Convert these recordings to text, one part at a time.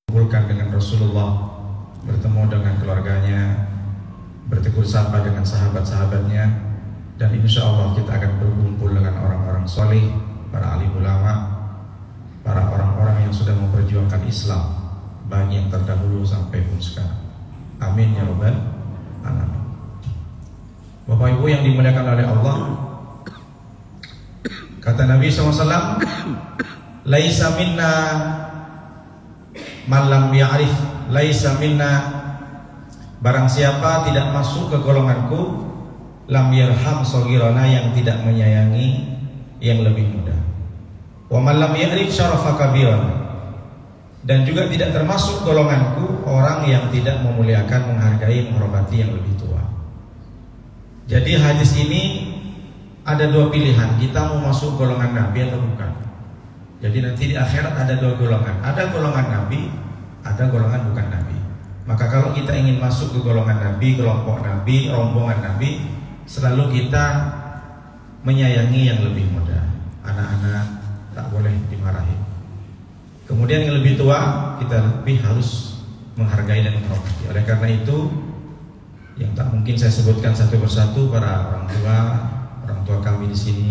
kumpulkan dengan Rasulullah, bertemu dengan keluarganya, bertegur sapa dengan sahabat-sahabatnya, dan insya Allah kita akan berkumpul dengan orang-orang soleh, para alim ulama, para orang-orang yang sudah memperjuangkan Islam, baik yang terdahulu sampai pun sekarang. Amin ya rabbal alamin. Bapak Ibu yang dimuliakan oleh Allah, kata Nabi SAW, laisa minna man lam ya'rif, laisa minna, barang siapa tidak masuk ke golonganku, lam yarham shogirana, yang tidak menyayangi yang lebih muda, wa man lam ya'rif syarafa kabirana, dan juga tidak termasuk golonganku orang yang tidak memuliakan, menghargai, menghormati yang lebih tua. Jadi hadis ini ada dua pilihan, kita mau masuk golongan Nabi atau bukan. Jadi nanti di akhirat ada dua golongan, ada golongan Nabi, ada golongan bukan Nabi. Maka kalau kita ingin masuk ke golongan Nabi, kelompok Nabi, rombongan Nabi, selalu kita menyayangi yang lebih muda. Anak-anak tak boleh dimarahi. Kemudian yang lebih tua kita lebih harus menghargai dan menghormati. Oleh karena itu, yang tak mungkin saya sebutkan satu persatu, para orang tua kami di sini,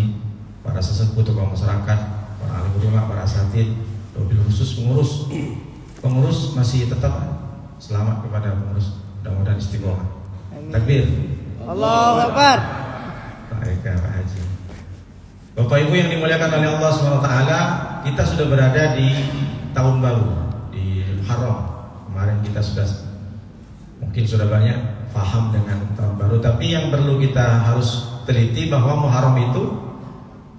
para sesepuh tokoh masyarakat, para alim ulama, para asatidz, wabil khusus pengurus masih tetap selamat kepada pengurus, mudah-mudahan istiqomah. Takbir. Allahu Akbar. Baik, Pak Haji. Bapak Ibu yang dimuliakan oleh Allah SWT, kita sudah berada di tahun baru, di Muharram. Kemarin kita mungkin sudah banyak paham dengan tahun baru, tapi yang perlu kita harus teliti bahwa Muharram itu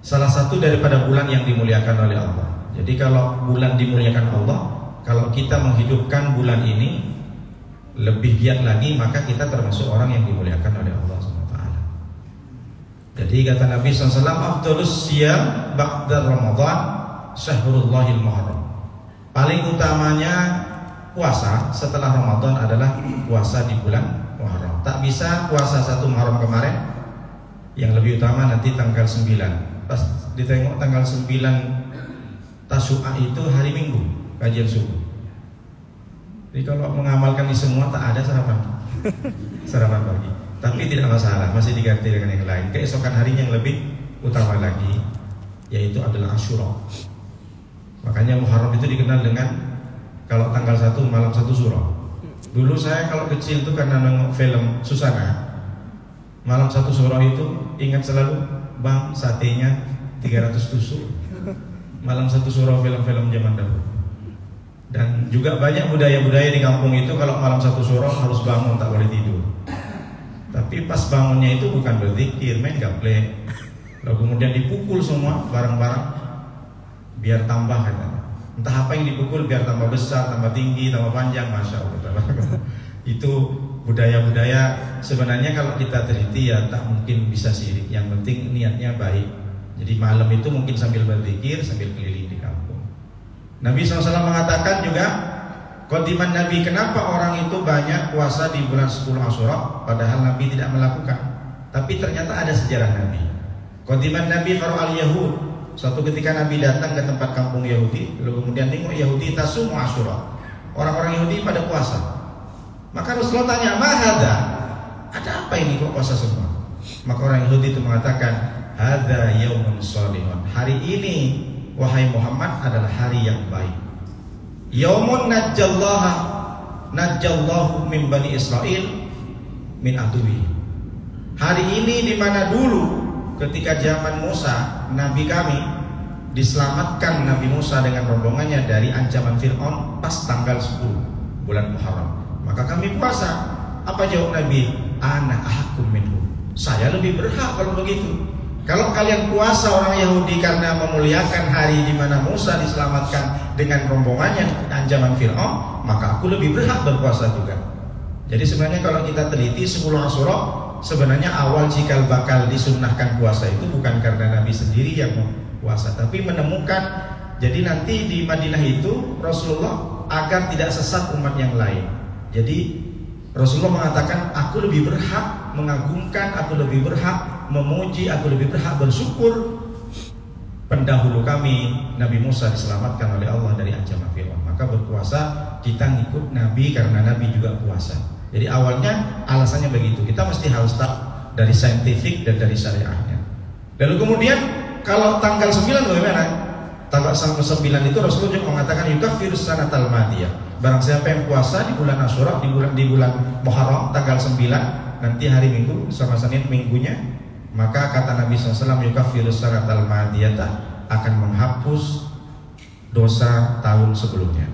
salah satu daripada bulan yang dimuliakan oleh Allah. Jadi kalau bulan dimuliakan Allah, kalau kita menghidupkan bulan ini lebih giat lagi, maka kita termasuk orang yang dimuliakan oleh Allah SWT. Jadi kata Nabi SAW, afdalus siyam ba'da Ramadan syahrullahil muharram. Paling utamanya puasa setelah Ramadan adalah puasa di bulan Muharram. Tak bisa puasa 1 Muharram kemarin, yang lebih utama nanti tanggal 9. Pas ditengok tanggal 9 Tasyu'a itu hari Minggu, kajian subuh. Jadi kalau mengamalkan ini semua tak ada sarapan pagi. Tapi tidak masalah, masih diganti dengan yang lain. Keesokan harinya yang lebih utama lagi, yaitu adalah Asyura. Makanya Muharram itu dikenal dengan, kalau tanggal 1 malam 1 Syuro. Dulu saya kalau kecil itu karena nengok film Susana, malam 1 Syuro itu ingat selalu, bang satenya 300 tusuk. Malam 1 Syuro film-film zaman dahulu. Dan juga banyak budaya-budaya di kampung itu, kalau malam 1 Syuro harus bangun, tak boleh tidur. Tapi pas bangunnya itu bukan berzikir, main gaple. Lalu kemudian dipukul semua barang-barang biar tambah, katanya. Entah apa yang dipukul biar tambah besar, tambah tinggi, tambah panjang, masya Allah. Itu budaya-budaya sebenarnya kalau kita teliti ya tak mungkin bisa sirik. Yang penting niatnya baik. Jadi malam itu mungkin sambil berzikir, sambil keliling di kampung. Nabi SAW mengatakan juga, qadiman Nabi, kenapa orang itu banyak puasa di bulan 10 Asyura padahal Nabi tidak melakukan. Tapi ternyata ada sejarah Nabi. Qadiman Nabi faru al-Yahud. Suatu ketika Nabi datang ke tempat kampung Yahudi, lalu kemudian tengok Yahudi tasumu Asyura. Orang-orang Yahudi pada puasa. Maka Rasulullah tanya, "Ma hadza?" Ada apa ini kok puasa semua? Maka orang Yahudi itu mengatakan, "Hadza yaumun shalihun." Hari ini wahai Muhammad adalah hari yang baik. Yaumun najjallahu min bani Israil min aduwi. Hari ini di mana dulu ketika zaman Musa, Nabi kami, diselamatkan Nabi Musa dengan rombongannya dari ancaman Fir'aun pas tanggal 10 bulan Muharram. Maka kami puasa. Apa jawab Nabi? Ana ahkum minhu. Saya lebih berhak kalau begitu. Kalau kalian puasa orang Yahudi karena memuliakan hari di mana Musa diselamatkan dengan rombongannya ancaman Fir'aun, maka aku lebih berhak berpuasa juga. Jadi sebenarnya kalau kita teliti 10 Asyura, sebenarnya awal cikal bakal disunnahkan puasa itu bukan karena Nabi sendiri yang puasa, tapi menemukan. Jadi nanti di Madinah itu Rasulullah agar tidak sesat umat yang lain. Jadi Rasulullah mengatakan, aku lebih berhak mengagungkan, aku lebih berhak memuji, aku lebih berhak bersyukur pendahulu kami Nabi Musa diselamatkan oleh Allah dari ancaman Fir'aun. Maka maka berpuasa kita ngikut Nabi karena Nabi juga puasa. Jadi awalnya alasannya begitu. Kita mesti harus tahu dari saintifik dan dari syariahnya. Lalu kemudian kalau tanggal 9 bagaimana? Tanggal 9 itu Rasulullah juga mengatakan yukaffirus sanatal madiyah. Barang siapa yang puasa di bulan Asyura, di bulan Muharram tanggal 9, nanti hari Minggu sama Senin minggunya, maka kata Nabi SAW yukaffirus sanatal madiyah, akan menghapus dosa tahun sebelumnya.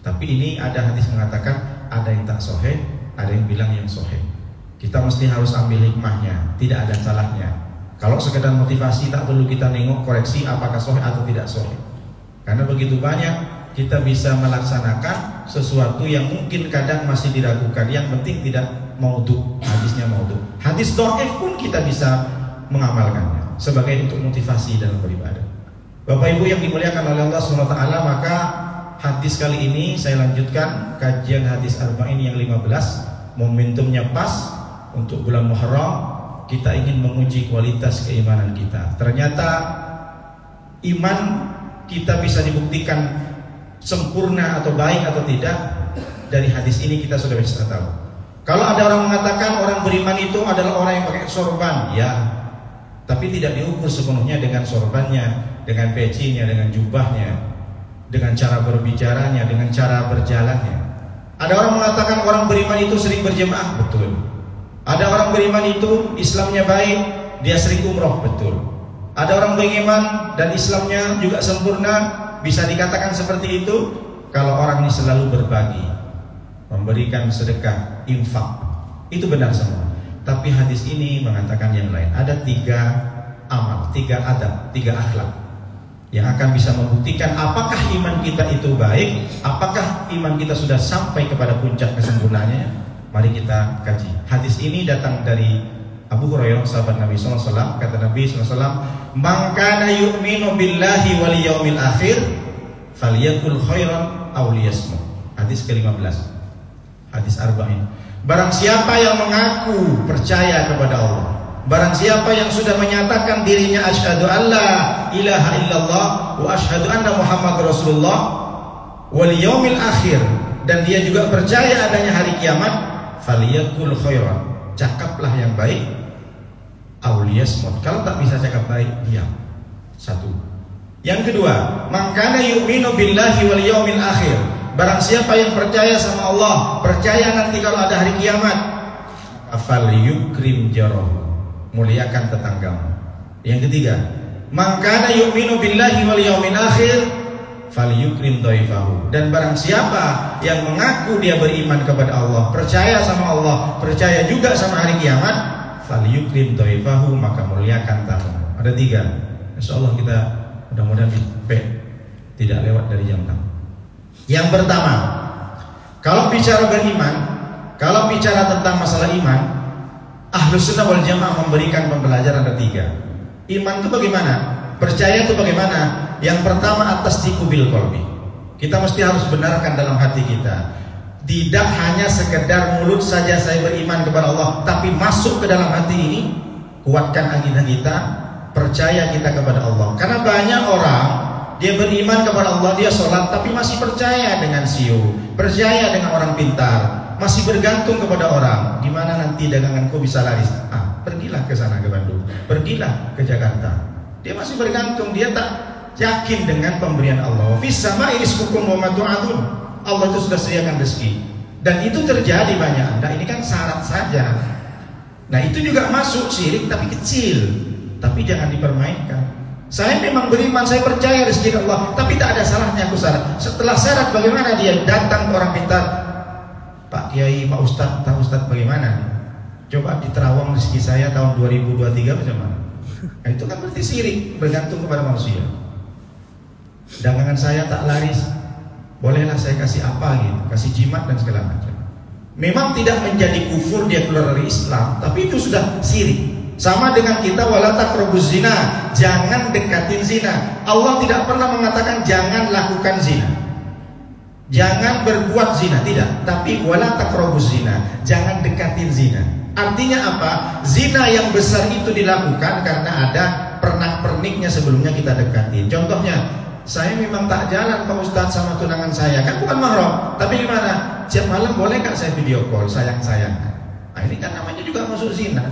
Tapi ini ada hadis mengatakan ada yang tak sahih, ada yang bilang yang sahih. Kita mesti harus ambil hikmahnya, tidak ada salahnya. Kalau sekedar motivasi tak perlu kita nengok koreksi apakah sahih atau tidak sahih. Karena begitu banyak kita bisa melaksanakan sesuatu yang mungkin kadang masih diragukan. Yang penting tidak maudhu, hadisnya maudhu. Hadis dhaif pun kita bisa mengamalkannya sebagai untuk motivasi dalam beribadah. Bapak Ibu yang dimuliakan oleh Allah SWT, maka hadis kali ini saya lanjutkan kajian hadis Arba'in yang 15. Momentumnya pas untuk bulan Muharram. Kita ingin menguji kualitas keimanan kita. Ternyata iman kita bisa dibuktikan sempurna atau baik atau tidak. Dari hadis ini kita sudah bisa tahu. Kalau ada orang mengatakan orang beriman itu adalah orang yang pakai sorban, ya, tapi tidak diukur sepenuhnya dengan sorbannya, dengan pecinya, dengan jubahnya, dengan cara berbicaranya, dengan cara berjalannya. Ada orang mengatakan orang beriman itu sering berjemaah, betul. Ada orang beriman itu Islamnya baik, dia sering umroh, betul. Ada orang beriman dan Islamnya juga sempurna, bisa dikatakan seperti itu kalau orang ini selalu berbagi, memberikan sedekah, infak, itu benar semua. Tapi hadis ini mengatakan yang lain. Ada 3 amal, 3 adab, 3 akhlak yang akan bisa membuktikan apakah iman kita itu baik, apakah iman kita sudah sampai kepada puncak kesempurnaannya. Mari kita kaji. Hadis ini datang dari Abu Hurairah, sahabat Nabi SAW. Kata Nabi SAW, "Man kana yu'minu billahi wal yaumil akhir falyakul khairan aw liyasmut." Hadis ke-15. Hadis Arba'in. Barang siapa yang mengaku percaya kepada Allah, barang siapa yang sudah menyatakan dirinya asyhadu alla ilaha illallah wa asyhadu anna Muhammad Rasulullah wal yaumil akhir, dan dia juga percaya adanya hari kiamat, faliyakul khairan, cakaplah yang baik, aw liyasmut, kalau tak bisa cakap baik, diam. 1. Yang kedua, man kana yu'minu billahi wal yaumil akhir, barang siapa yang percaya sama Allah, percaya nanti kalau ada hari kiamat, falyukrim jarahu, muliakan tetanggamu. Yang ketiga, man kana yu'minu billahi wal yaumil akhir falyukrim dhaifahu, dan barang siapa yang mengaku dia beriman kepada Allah, percaya sama Allah, percaya juga sama hari kiamat, falyukrim dhaifahu, maka muliakan tamu. Ada 3. Insyaallah kita mudah-mudahan tidak lewat dari jam 6. Yang pertama, kalau bicara beriman, kalau bicara tentang masalah iman, Ahlus Sunnah wal Jamaah memberikan pembelajaran ada 3. Iman itu bagaimana? Percaya itu bagaimana? Yang pertama, at-tasdiqu bil qalbi. Kita mesti harus benarkan dalam hati kita. Tidak hanya sekedar mulut saja saya beriman kepada Allah, tapi masuk ke dalam hati ini, kuatkan akidah kita, percaya kita kepada Allah. Karena banyak orang dia beriman kepada Allah, dia sholat, tapi masih percaya dengan CEO, percaya dengan orang pintar, masih bergantung kepada orang. Gimana nanti daganganku bisa laris? Pergilah ke sana, ke Bandung, pergilah ke Jakarta. Dia masih bergantung, dia tak yakin dengan pemberian Allah. Fis sama'i rizqukum wa ma tu'adun. Allah itu sudah sediakan rezeki. Dan itu terjadi banyak. Nah, ini kan syarat saja. Nah, itu juga masuk syirik tapi kecil. Tapi jangan dipermainkan. Saya memang beriman, saya percaya rezeki Allah, tapi tak ada salahnya aku syarat. Setelah syarat bagaimana dia datang ke orang pintar? Pak Kiai, Pak Ustadz, tahu Ustadz bagaimana? Coba diterawang rezeki saya tahun 2023 macam mana? Nah, itu kan berarti syirik, bergantung kepada manusia. Dagangan saya tak laris, bolehlah saya kasih apa gitu, kasih jimat dan segala macam. Memang tidak menjadi kufur dia keluar dari Islam, tapi itu sudah syirik. Sama dengan kita wala taqrabuz zina, jangan dekatin zina. Allah tidak pernah mengatakan jangan lakukan zina, jangan berbuat zina, tidak. Tapi wala taqrabuz zina, jangan dekatin zina. Artinya apa? Zina yang besar itu dilakukan karena ada pernak-perniknya sebelumnya kita dekati. Contohnya, saya memang tak jalan Pak Ustadz sama tunangan saya, kan bukan mahram, tapi gimana? Tiap malam boleh nggak saya video call sayang-sayang? Nah, ini kan namanya juga masuk zina.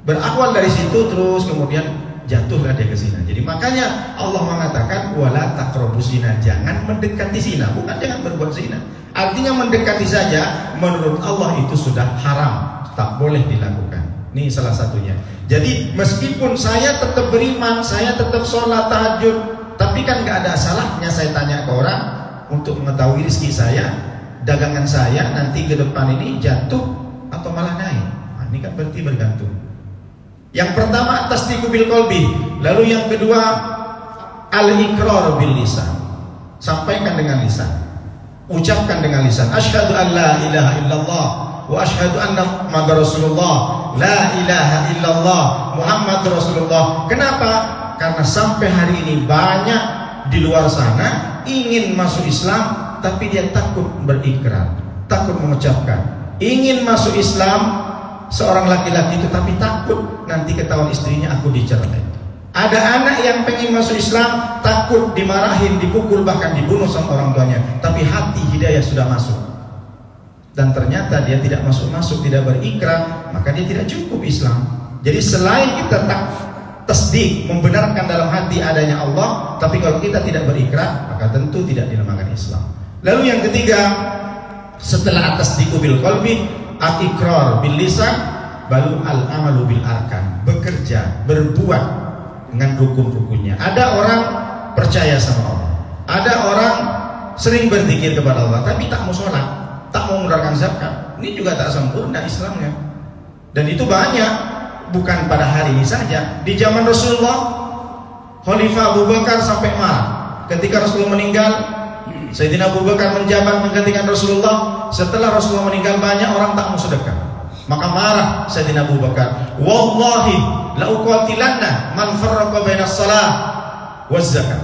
Berawal dari situ terus kemudian jatuhlah dia ke zina. Jadi makanya Allah mengatakan wala taqrabuz zina, jangan mendekati zina, bukan jangan berbuat zina. Artinya mendekati saja menurut Allah itu sudah haram, tak boleh dilakukan. Ini salah satunya. Jadi meskipun saya tetap beriman, saya tetap sholat tahajud, tapi kan nggak ada salahnya saya tanya ke orang untuk mengetahui rezeki saya, dagangan saya nanti ke depan ini jatuh atau malah naik. Nah, ini kan berarti bergantung. Yang pertama tasdiqu bil qalbi, lalu yang kedua al-iqrar bil lisan. Sampaikan dengan lisan. Ucapkan dengan lisan. Asyhadu an la ilaha illallah wa asyhadu anna Muhammadar Rasulullah. La ilaha illallah Muhammadur Rasulullah. Kenapa? Karena sampai hari ini banyak di luar sana ingin masuk Islam tapi dia takut berikrar, takut mengucapkan. Ingin masuk Islam seorang laki-laki itu tapi takut nanti ketahuan istrinya aku dicerai. Ada anak yang pengen masuk Islam takut dimarahin, dipukul, bahkan dibunuh sama orang tuanya, tapi hati hidayah sudah masuk. Dan ternyata dia tidak masuk-masuk, tidak berikrar, maka dia tidak cukup Islam. Jadi selain kita tasdik, membenarkan dalam hati adanya Allah, tapi kalau kita tidak berikrar, maka tentu tidak dinamakan Islam. Lalu yang ketiga, setelah tasdiqu bil qalbi, al-iqrar bil lisan, baru al-amalu bil arkan, bekerja, berbuat dengan rukun-rukunnya. Ada orang percaya sama Allah, ada orang sering berzikir kepada Allah, tapi tak mau sholat, tak mau mengeluarkan zakat. Ini juga tak sempurna Islamnya. Dan itu banyak, bukan pada hari ini saja. Di zaman Rasulullah, Khalifah Abu Bakar sampai marah ketika Rasulullah meninggal. Sayyidina Abu Bakar menjabat menggantikan Rasulullah. Setelah Rasulullah meninggal, banyak orang tak mau sedekah. Maka marah Sayyidina Abu Bakar. Wallahi la uqatilanna man farraqa bainas shalah waz zakat.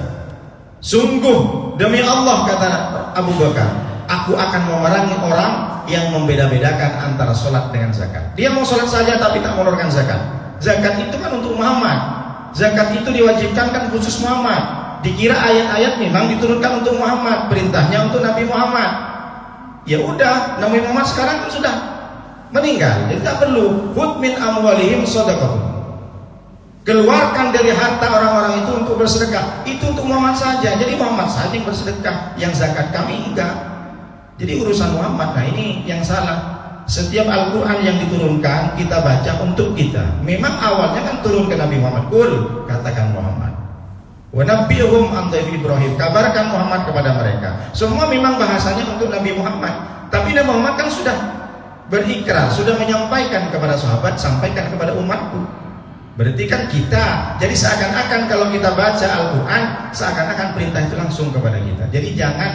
Sungguh demi Allah, kata Abu Bakar, aku akan memerangi orang yang membeda-bedakan antara sholat dengan zakat. Dia mau sholat saja tapi tak mengeluarkan zakat. Zakat itu kan untuk Muhammad. Zakat itu diwajibkan kan khusus Muhammad. Dikira ayat-ayat memang diturunkan untuk Muhammad, perintahnya untuk Nabi Muhammad. Ya udah, Nabi Muhammad sekarang kan sudah meninggal, jadi tak perlu. Khudh min amwalihim shadaqah. Keluarkan dari harta orang-orang itu untuk bersedekah. Itu untuk Muhammad saja. Jadi Muhammad saja yang bersedekah, yang zakat kami enggak. Jadi urusan Muhammad. Nah ini yang salah. Setiap Al-Quran yang diturunkan kita baca untuk kita. Memang awalnya kan turun ke Nabi Muhammad. Qul, katakan Muhammad. Wa nabbihum an dhaifi Ibrahim, kabarkan Muhammad kepada mereka. Semua memang bahasanya untuk Nabi Muhammad. Tapi Nabi Muhammad kan sudah berikrar, sudah menyampaikan kepada sahabat, sampaikan kepada umatku. Berarti kan kita, jadi seakan-akan kalau kita baca Al-Quran, seakan-akan perintah itu langsung kepada kita. Jadi jangan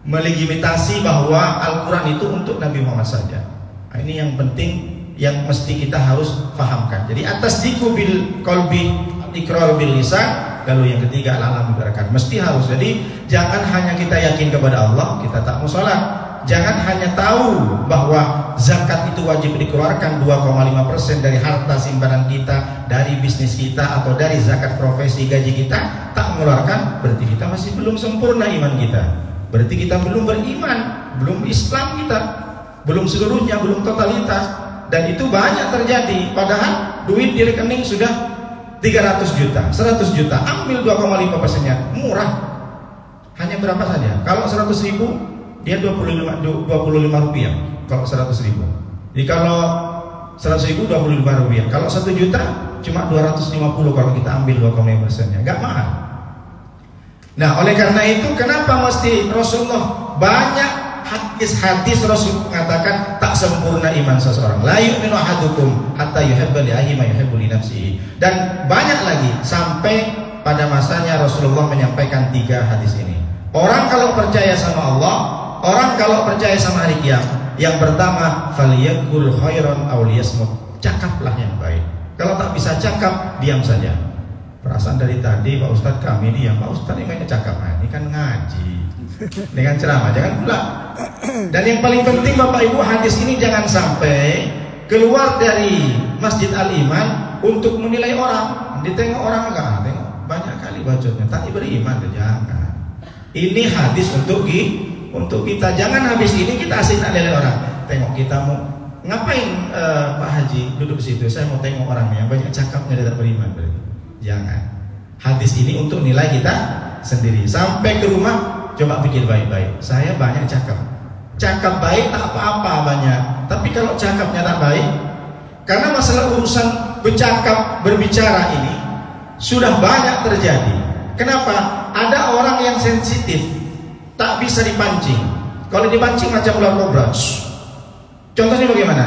melegitimasi bahwa Al-Quran itu untuk Nabi Muhammad saja. Nah, ini yang penting, yang mesti kita harus fahamkan. Jadi atas diku bil qalbi, iqrar bil lisan. Lalu yang ketiga al-amal bil arkan, mesti harus. Jadi jangan hanya kita yakin kepada Allah, kita tak mau sholat. Jangan hanya tahu bahwa zakat itu wajib dikeluarkan 2,5% dari harta simpanan kita, dari bisnis kita, atau dari zakat profesi gaji kita, tak mengeluarkan, berarti kita masih belum sempurna iman kita. Berarti kita belum beriman, belum Islam kita, belum seluruhnya, belum totalitas. Dan itu banyak terjadi, padahal duit di rekening sudah 300 juta, 100 juta, ambil 2,5%-nya, murah. Hanya berapa saja? Kalau 100 ribu, dia 25 rupiah. Kalau 100 ribu. Jadi kalau 100 ribu 25 rupiah. Kalau 1 juta cuma 250 kalau kita ambil 2,5%-nya. Enggak mahal. Nah, oleh karena itu kenapa mesti Rasulullah banyak hadis Rasul mengatakan tak sempurna iman seseorang. La yu'minu ahadukum hatta yuhibba li akhihi ma yuhibbu li nafsihi. Dan banyak lagi sampai pada masanya Rasulullah menyampaikan 3 hadis ini. Orang kalau percaya sama Allah, orang kalau percaya sama hari kiamat, yang pertama falyaqul khairan aw liyasmut. Cakaplah yang baik. Kalau tak bisa cakap, diam saja. Perasaan dari tadi Pak Ustadz kami diam. Pak Ustadz ini mainnya cakap, ini kan ngaji dengan ceramah, jangan pula. Dan yang paling penting Bapak Ibu, hadis ini jangan sampai keluar dari Masjid Al-Iman untuk menilai orang. Ditengok orang enggak, tengok banyak kali bacotnya, tak beriman, jangan. Ini hadis untuk kita. Jangan habis ini kita asik nak lele orang. Tengok kita mau ngapain, Pak Haji duduk situ. Saya mau tengok orangnya yang banyak cakapnya dia tak beriman. Jangan. Hadis ini untuk nilai kita sendiri. Sampai ke rumah coba pikir baik-baik. Saya banyak cakap baik tak apa-apa banyak. Tapi kalau cakapnya tak baik, karena masalah urusan berbicara ini sudah banyak terjadi. Kenapa? Ada orang yang sensitif, tak bisa dipancing. Kalau dipancing macam ular kobra. Contohnya bagaimana?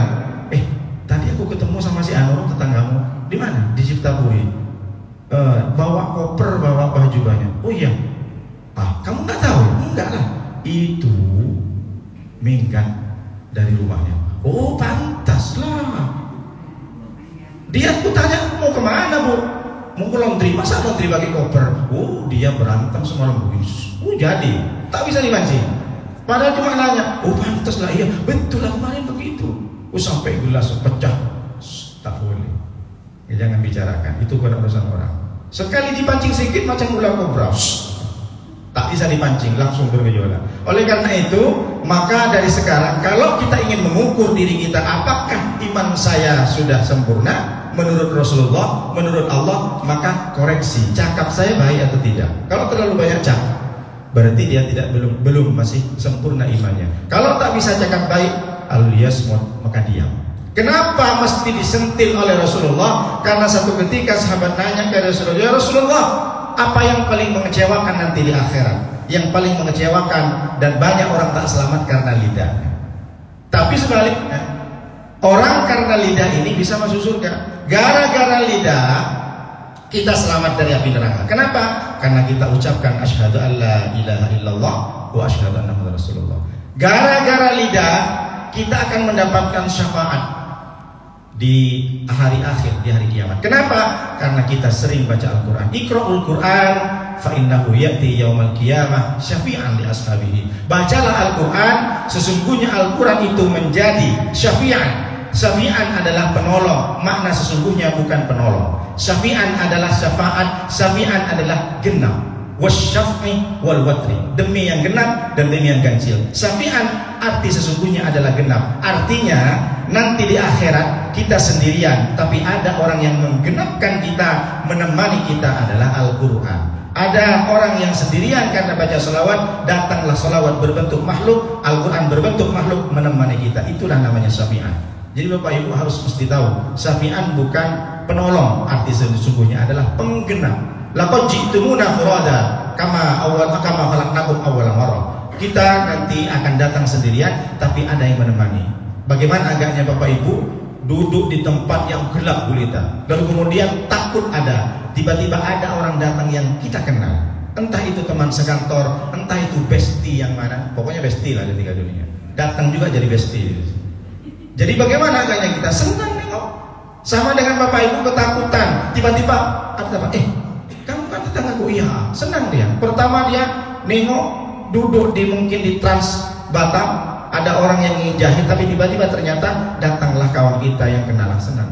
Tadi aku ketemu sama si Anur, tetanggamu. Di mana? Di Ciptapuri. Bawa koper, bawa baju banyak. Oh iya. Kamu nggak tahu? Enggak lah. Itu minggat dari rumahnya. Oh, pantas lah. Dia aku tanya, mau kemana, Bu? Mau ke laundry. Masa laundry bagi koper? Oh, dia berantem semalam begini. Oh, jadi tak bisa dipancing. Padahal cuma nanya. Oh, pantas lah. Iya, betul lah kemarin begitu. Oh, sampai gelas pecah. Tak boleh. Ya, jangan bicarakan. Itu bukan urusan orang. Sekali dipancing sedikit macam ular kobra. Tak bisa dipancing, langsung bergejolak. Oleh karena itu, maka dari sekarang kalau kita ingin mengukur diri kita, apakah iman saya sudah sempurna menurut Rasulullah, menurut Allah, maka koreksi, cakap saya baik atau tidak. Kalau terlalu banyak cakap, berarti dia belum masih sempurna imannya. Kalau tak bisa cakap baik, al-yasmut, maka diam. Kenapa mesti disentil oleh Rasulullah? Karena satu ketika sahabat nanya ke Rasulullah, ya Rasulullah, apa yang paling mengecewakan nanti di akhirat? Yang paling mengecewakan dan banyak orang tak selamat karena lidahnya. Tapi sebaliknya, orang karena lidah ini bisa masuk surga. Gara-gara lidah kita selamat dari api neraka. Kenapa? Karena kita ucapkan asyhadu an la ilaha illallah wa asyhadu anna muhammadar rasulullah. Gara-gara lidah kita akan mendapatkan syafaat di hari akhir, di hari kiamat. Kenapa? Karena kita sering baca Al-Quran. Iqra'ul Quran fa innahu ya'ti yaumal qiyamah syafi'an li ashabihi. Bacalah Al-Quran, sesungguhnya Al-Quran itu menjadi syafi'an. Syafi'an adalah penolong. Makna sesungguhnya bukan penolong. Syafi'an adalah syafaat, syafi'an adalah genap. Wasyaf'i wal watri, demi yang genap dan demi yang ganjil. Syafi'an arti sesungguhnya adalah genap. Artinya nanti di akhirat kita sendirian, tapi ada orang yang menggenapkan kita, menemani kita adalah Al-Quran. Ada orang yang sendirian karena baca salawat, datanglah salawat berbentuk makhluk, Al-Quran berbentuk makhluk menemani kita. Itulah namanya syafi'an. Jadi Bapak Ibu harus mesti tahu, syafi'an bukan penolong, arti sesungguhnya adalah penggenap. Laqad ji'tumuna furada kama khalaqnakum awwala marrah. Kita nanti akan datang sendirian, tapi ada yang menemani. Bagaimana agaknya Bapak Ibu duduk di tempat yang gelap gulita, lalu kemudian takut tiba-tiba ada orang datang yang kita kenal. Entah itu teman sekantor, entah itu bestie yang mana, pokoknya bestie lah di tiga dunia. Datang juga jadi bestie. Jadi bagaimana agaknya kita senang nengok. Sama dengan Bapak Ibu ketakutan, tiba-tiba ada apa? Kamu kan tetanggaku, iya, senang dia. Pertama dia nengok duduk mungkin di Trans Batam, ada orang yang ingin jahit, tapi tiba-tiba ternyata datanglah kawan kita yang kenalan, senang.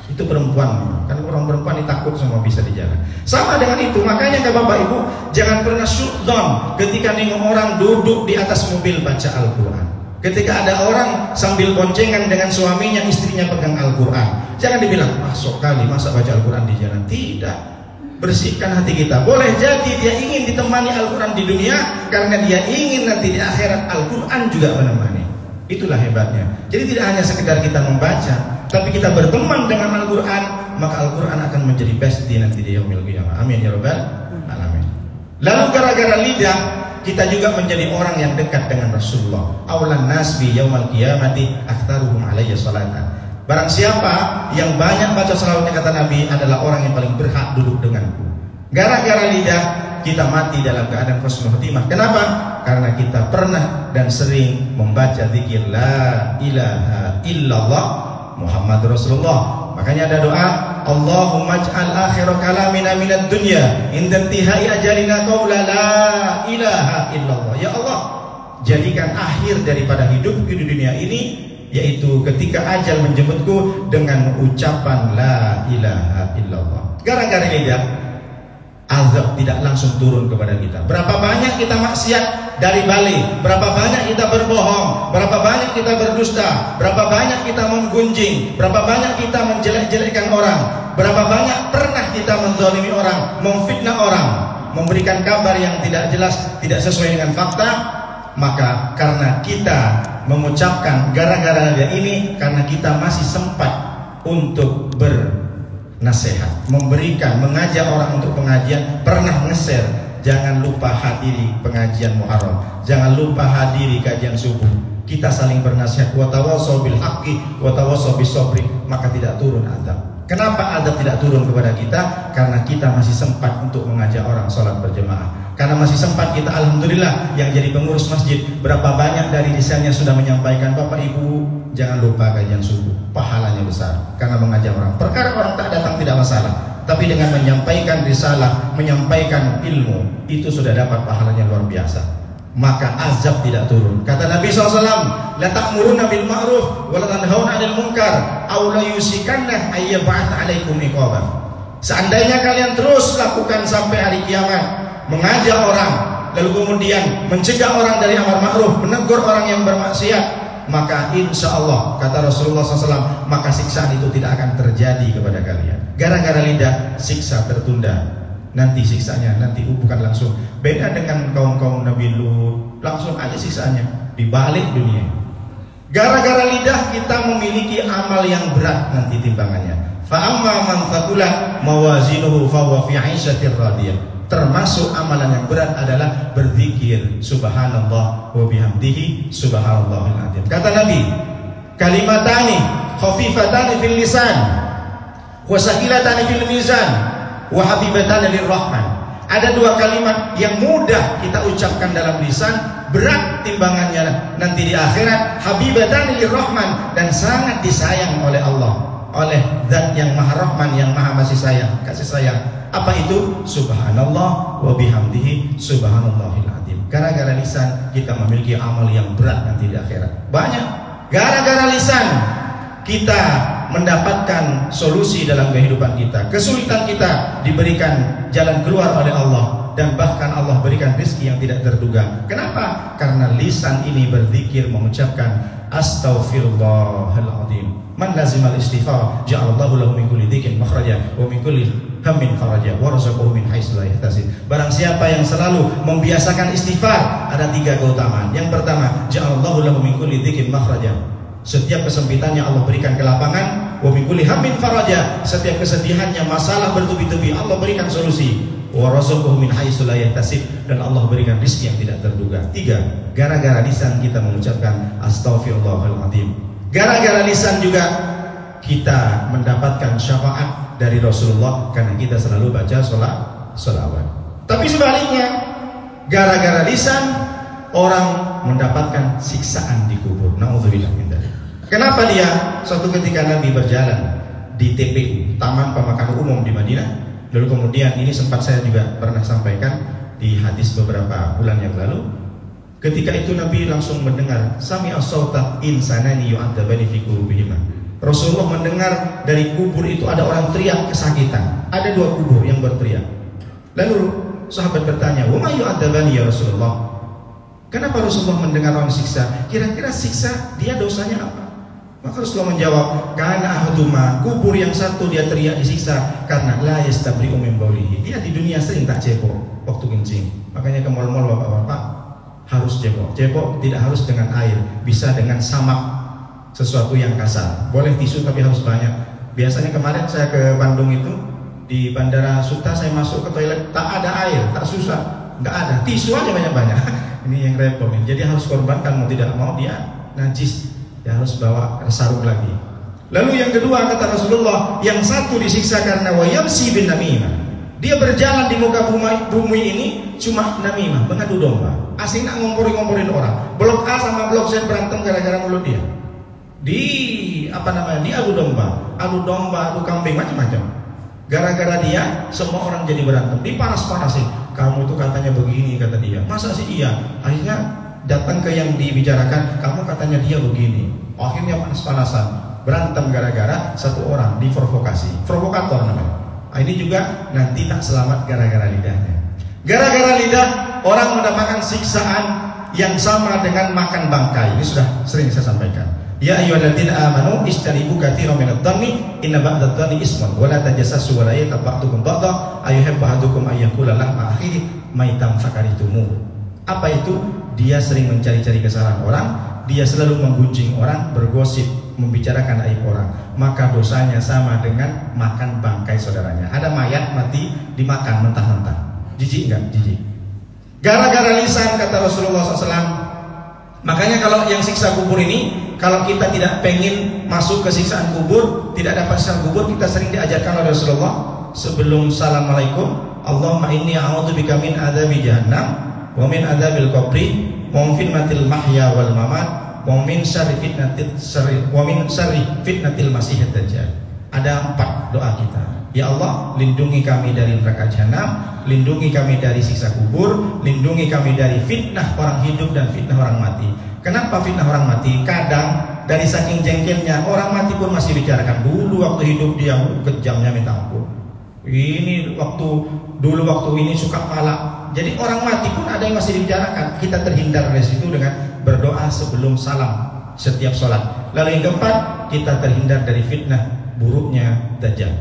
Itu perempuan, kan orang perempuan ini takut semua bisa di jalan. Sama dengan itu, makanya ke Bapak Ibu jangan pernah syu'don ketika nengok orang duduk di atas mobil baca Al-Quran. Ketika ada orang sambil boncengan dengan suaminya, istrinya pegang Al-Quran, jangan dibilang, masuk kali masa baca Al-Quran di jalan. Tidak. Bersihkan hati kita. Boleh jadi dia ingin ditemani Al-Quran di dunia, karena dia ingin nanti di akhirat Al-Quran juga menemani. Itulah hebatnya. Jadi tidak hanya sekedar kita membaca, tapi kita berteman dengan Al-Quran, maka Al-Quran akan menjadi bestie nanti di yaumil qiyamah. Amin ya rabbal alamin. Lalu gara-gara lidah kita juga menjadi orang yang dekat dengan Rasulullah. Aulan nas bi yaumal qiyamati aktsaruhum alayya salatan. Barang siapa yang banyak baca salawatnya, kata Nabi, adalah orang yang paling berhak duduk denganku. Gara-gara lidah kita mati dalam keadaan husnul khotimah. Kenapa? Karena kita pernah dan sering membaca zikir la ilaha illallah Muhammad Rasulullah. Makanya ada doa, Allahumma ij'al akhir kalamina minad dunya inda intihai ajalina qaula la ilaha illallah. Ya Allah, jadikan akhir daripada hidup di dunia ini, yaitu ketika ajal menjemputku, dengan ucapan la ilaha illallah. Gara-gara lidah azab tidak langsung turun kepada kita. Berapa banyak kita maksiat dari balik, berapa banyak kita berbohong, berapa banyak kita berdusta, berapa banyak kita menggunjing, berapa banyak kita menjelek-jelekkan orang, berapa banyak pernah kita menzalimi orang, memfitnah orang, memberikan kabar yang tidak jelas, tidak sesuai dengan fakta. Maka karena kita mengucapkan gara-gara dia ini, karena kita masih sempat untuk nasihat, memberikan, mengajak orang untuk pengajian, pernah nge-share, jangan lupa hadiri pengajian Muharram, jangan lupa hadiri kajian subuh. Kita saling bernasihat, wa tawassaw bil haqqi wa tawassaw bis sabri, maka tidak turun azab. Kenapa azab tidak turun kepada kita? Karena kita masih sempat untuk mengajak orang sholat berjemaah. Karena masih sempat kita, alhamdulillah, yang jadi pengurus masjid, berapa banyak dari lisannya sudah menyampaikan, Bapak Ibu jangan lupa kajian subuh, pahalanya besar karena mengajak orang. Perkara orang tak datang tidak masalah, tapi dengan menyampaikan risalah, menyampaikan ilmu, itu sudah dapat pahalanya luar biasa. Maka azab tidak turun. Kata Nabi SAW, la ta'muruna bil ma'ruf wa la tanhauna 'anil munkar aw la yusikanna ayyab'ats 'alaikum iqaban. Seandainya kalian terus lakukan sampai hari kiamat, mengajak orang, lalu kemudian mencegah orang dari amar ma'ruf, menegur orang yang bermaksiat, maka insya Allah, kata Rasulullah SAW, maka siksaan itu tidak akan terjadi kepada kalian. Gara-gara lidah, siksa tertunda. Nanti siksanya, nanti bukan langsung. Beda dengan kaum-kaum Nabi Lut, langsung aja siksaannya di balik dunia. Gara-gara lidah kita memiliki amal yang berat nanti timbangannya. Fa amma man thaqulat mawazinuhu fa huwa fi 'ishatir radiyah. Termasuk amalan yang berat adalah berzikir subhanallah wa bihamdihi subhanallahil azim. Kata Nabi, kalimatani khafifatani fil lisan wa saqilatani fil mizan wa habibatan lirrahman. Ada dua kalimat yang mudah kita ucapkan dalam lisan, berat timbangannya nanti di akhirat, habibatan lirrahman, dan sangat disayang oleh Allah, oleh Zat yang Maha Rahman, yang Maha kasih sayang. Apa itu? Subhanallah wa bihamdihi subhanallahil azim. Gara-gara lisan kita memiliki amal yang berat nanti di akhirat. Banyak. Gara-gara lisan kita mendapatkan solusi dalam kehidupan kita. Kesulitan kita diberikan jalan keluar oleh Allah, dan bahkan Allah berikan rezeki yang tidak terduga. Kenapa? Karena lisan ini berzikir, mengucapkan astaghfirullahaladzim. Man lazimal istighfar ja'alallahu lahu min kulli dzikrin makhraja wa min kulli hammin faraja wa razaqahu min haitsu la yahtasib. Barang siapa yang selalu membiasakan istighfar, ada tiga keutamaan. Yang pertama, ja'alallahu lahu min kulli dzikrin makhraja. Setiap kesempitannya Allah berikan kelapangan. Wa min kulli hammin faraja. Setiap kesedihannya, masalah bertubi-tubi, Allah berikan solusi. Wa razaqahu min haitsu la yahtasib, dan Allah berikan rezeki yang tidak terduga. Tiga, gara-gara lisan kita mengucapkan astaghfirullahaladzim. Gara-gara lisan juga kita mendapatkan syafaat dari Rasulullah, karena kita selalu baca sholawat. Tapi sebaliknya, gara-gara lisan orang mendapatkan siksaan di kubur. Na'udzubillah min dzalik. Kenapa dia? Suatu ketika Nabi berjalan di TPU, Taman Pemakaman Umum di Madinah. Lalu kemudian, ini sempat saya juga pernah sampaikan di hadis beberapa bulan yang lalu. Ketika itu Nabi langsung mendengar sami'a sauta insanani yu'adzabani fi quburihima. Rasulullah mendengar dari kubur itu ada orang teriak kesakitan. Ada dua kubur yang berteriak. Lalu sahabat bertanya, "Wa ma yu'adzabani ya Rasulullah?" Kenapa Rasulullah mendengar orang siksa? Kira-kira siksa dia dosanya apa? Maka Rasulullah menjawab, "Kana ahduma," kubur yang satu dia teriak disiksa karena la yastabri'u min baulihi. Dia di dunia sering tak cebok waktu kencing. Makanya ke mal-mal bapak-bapak harus cebok. Cebok tidak harus dengan air, bisa dengan samak, sesuatu yang kasar. Boleh tisu tapi harus banyak. Biasanya kemarin saya ke Bandung itu, di Bandara Suta saya masuk ke toilet, tak ada air, tak susah, nggak ada, tisu aja banyak-banyak. Ini yang repot. Jadi harus korbankan, mau tidak mau dia najis, dia harus bawa sarung lagi. Lalu yang kedua, kata Rasulullah, yang satu disiksa karena wayamsi bin namimah. Dia berjalan di muka bumi ini cuma namimah, mengadu domba. Asing nak ngomporin orang. Blok A sama blok Z berantem gara-gara mulut dia. Di adu domba, adu kambing, macam-macam. Gara-gara dia semua orang jadi berantem, dipanas-panasin. Kamu itu katanya begini, kata dia. Masa sih iya? Akhirnya datang ke yang dibicarakan, kamu katanya dia begini. Akhirnya panas-panasan, berantem gara-gara satu orang diprovokasi. Provokator namanya. Ini juga nanti tak selamat gara-gara lidahnya. Gara-gara lidah orang mendapatkan siksaan yang sama dengan makan bangkai. Ini sudah sering saya sampaikan. Ya ayyuhalladzina amanu istanibu katsiran minadh dhanni inna ba'dadh dhanni ismun wa la tajassasu wa la yaghtab ba'dukum ba'dha ayyuhibbu ahadukum ayyakula lahma akhihi maitan fakaritumu. Apa itu? Dia sering mencari-cari kesalahan orang, dia selalu menggunjing orang, bergosip, membicarakan aib orang, maka dosanya sama dengan makan bangkai saudaranya. Ada mayat mati dimakan mentah-mentah. Jijik enggak? Jijik. Gara-gara lisan, kata Rasulullah SAW. Makanya kalau yang siksa kubur ini, kalau kita tidak pengen masuk ke siksaan kubur, tidak dapat siksaan kubur, kita sering diajarkan oleh Rasulullah sebelum assalamualaikum, Allahumma inni a'udzubika min adzabi jahannam wa min adzabil qabri wa min fitnatil mahya wal mamat wa min syarri fitnatil masiihid dajjal. Ada 4 doa kita. Ya Allah, lindungi kami dari neraka jahanam, lindungi kami dari siksa kubur, lindungi kami dari fitnah orang hidup dan fitnah orang mati. Kenapa fitnah orang mati? Kadang dari saking jengkelnya orang mati pun masih bicarakan. Dulu waktu hidup dia kejamnya minta ampun. Ini dulu waktu ini suka palak. Jadi orang mati pun ada yang masih dibicarakan. Kita terhindar dari situ dengan berdoa sebelum salam setiap sholat. Lalu yang keempat, kita terhindar dari fitnah buruknya dajjal.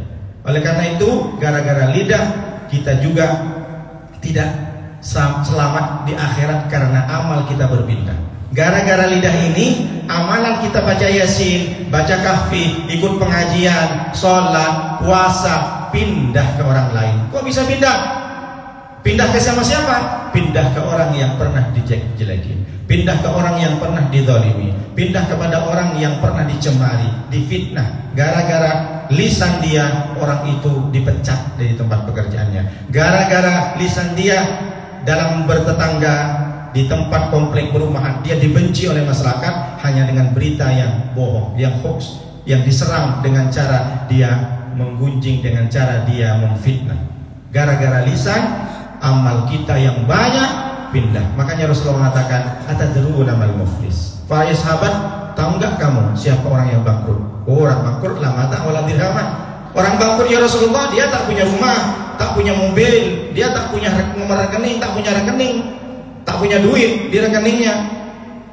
Oleh karena itu, gara-gara lidah kita juga tidak selamat di akhirat karena amal kita berpindah. Gara-gara lidah ini, amalan kita baca Yasin, baca Kahfi, ikut pengajian, sholat, puasa, pindah ke orang lain. Kok bisa pindah? Pindah ke siapa? Pindah ke orang yang pernah dijelekin, pindah ke orang yang pernah dizalimi, pindah kepada orang yang pernah dicemari, difitnah. Gara-gara lisan dia, orang itu dipecat dari tempat pekerjaannya. Gara-gara lisan dia dalam bertetangga, di tempat komplek perumahan, dia dibenci oleh masyarakat hanya dengan berita yang bohong, yang hoax, yang diserang dengan cara dia menggunjing, dengan cara dia memfitnah. Gara-gara lisan, amal kita yang banyak pindah. Makanya Rasulullah mengatakan, atadruna mal muflis? Para sahabat, tahu enggak kamu siapa orang yang bangkrut? Orang bangkrut la mata wala dirhaman. Orang bangkrut ya Rasulullah, dia tak punya rumah, tak punya mobil, dia tak punya nomor rekening, tak punya rekening, tak punya duit di rekeningnya.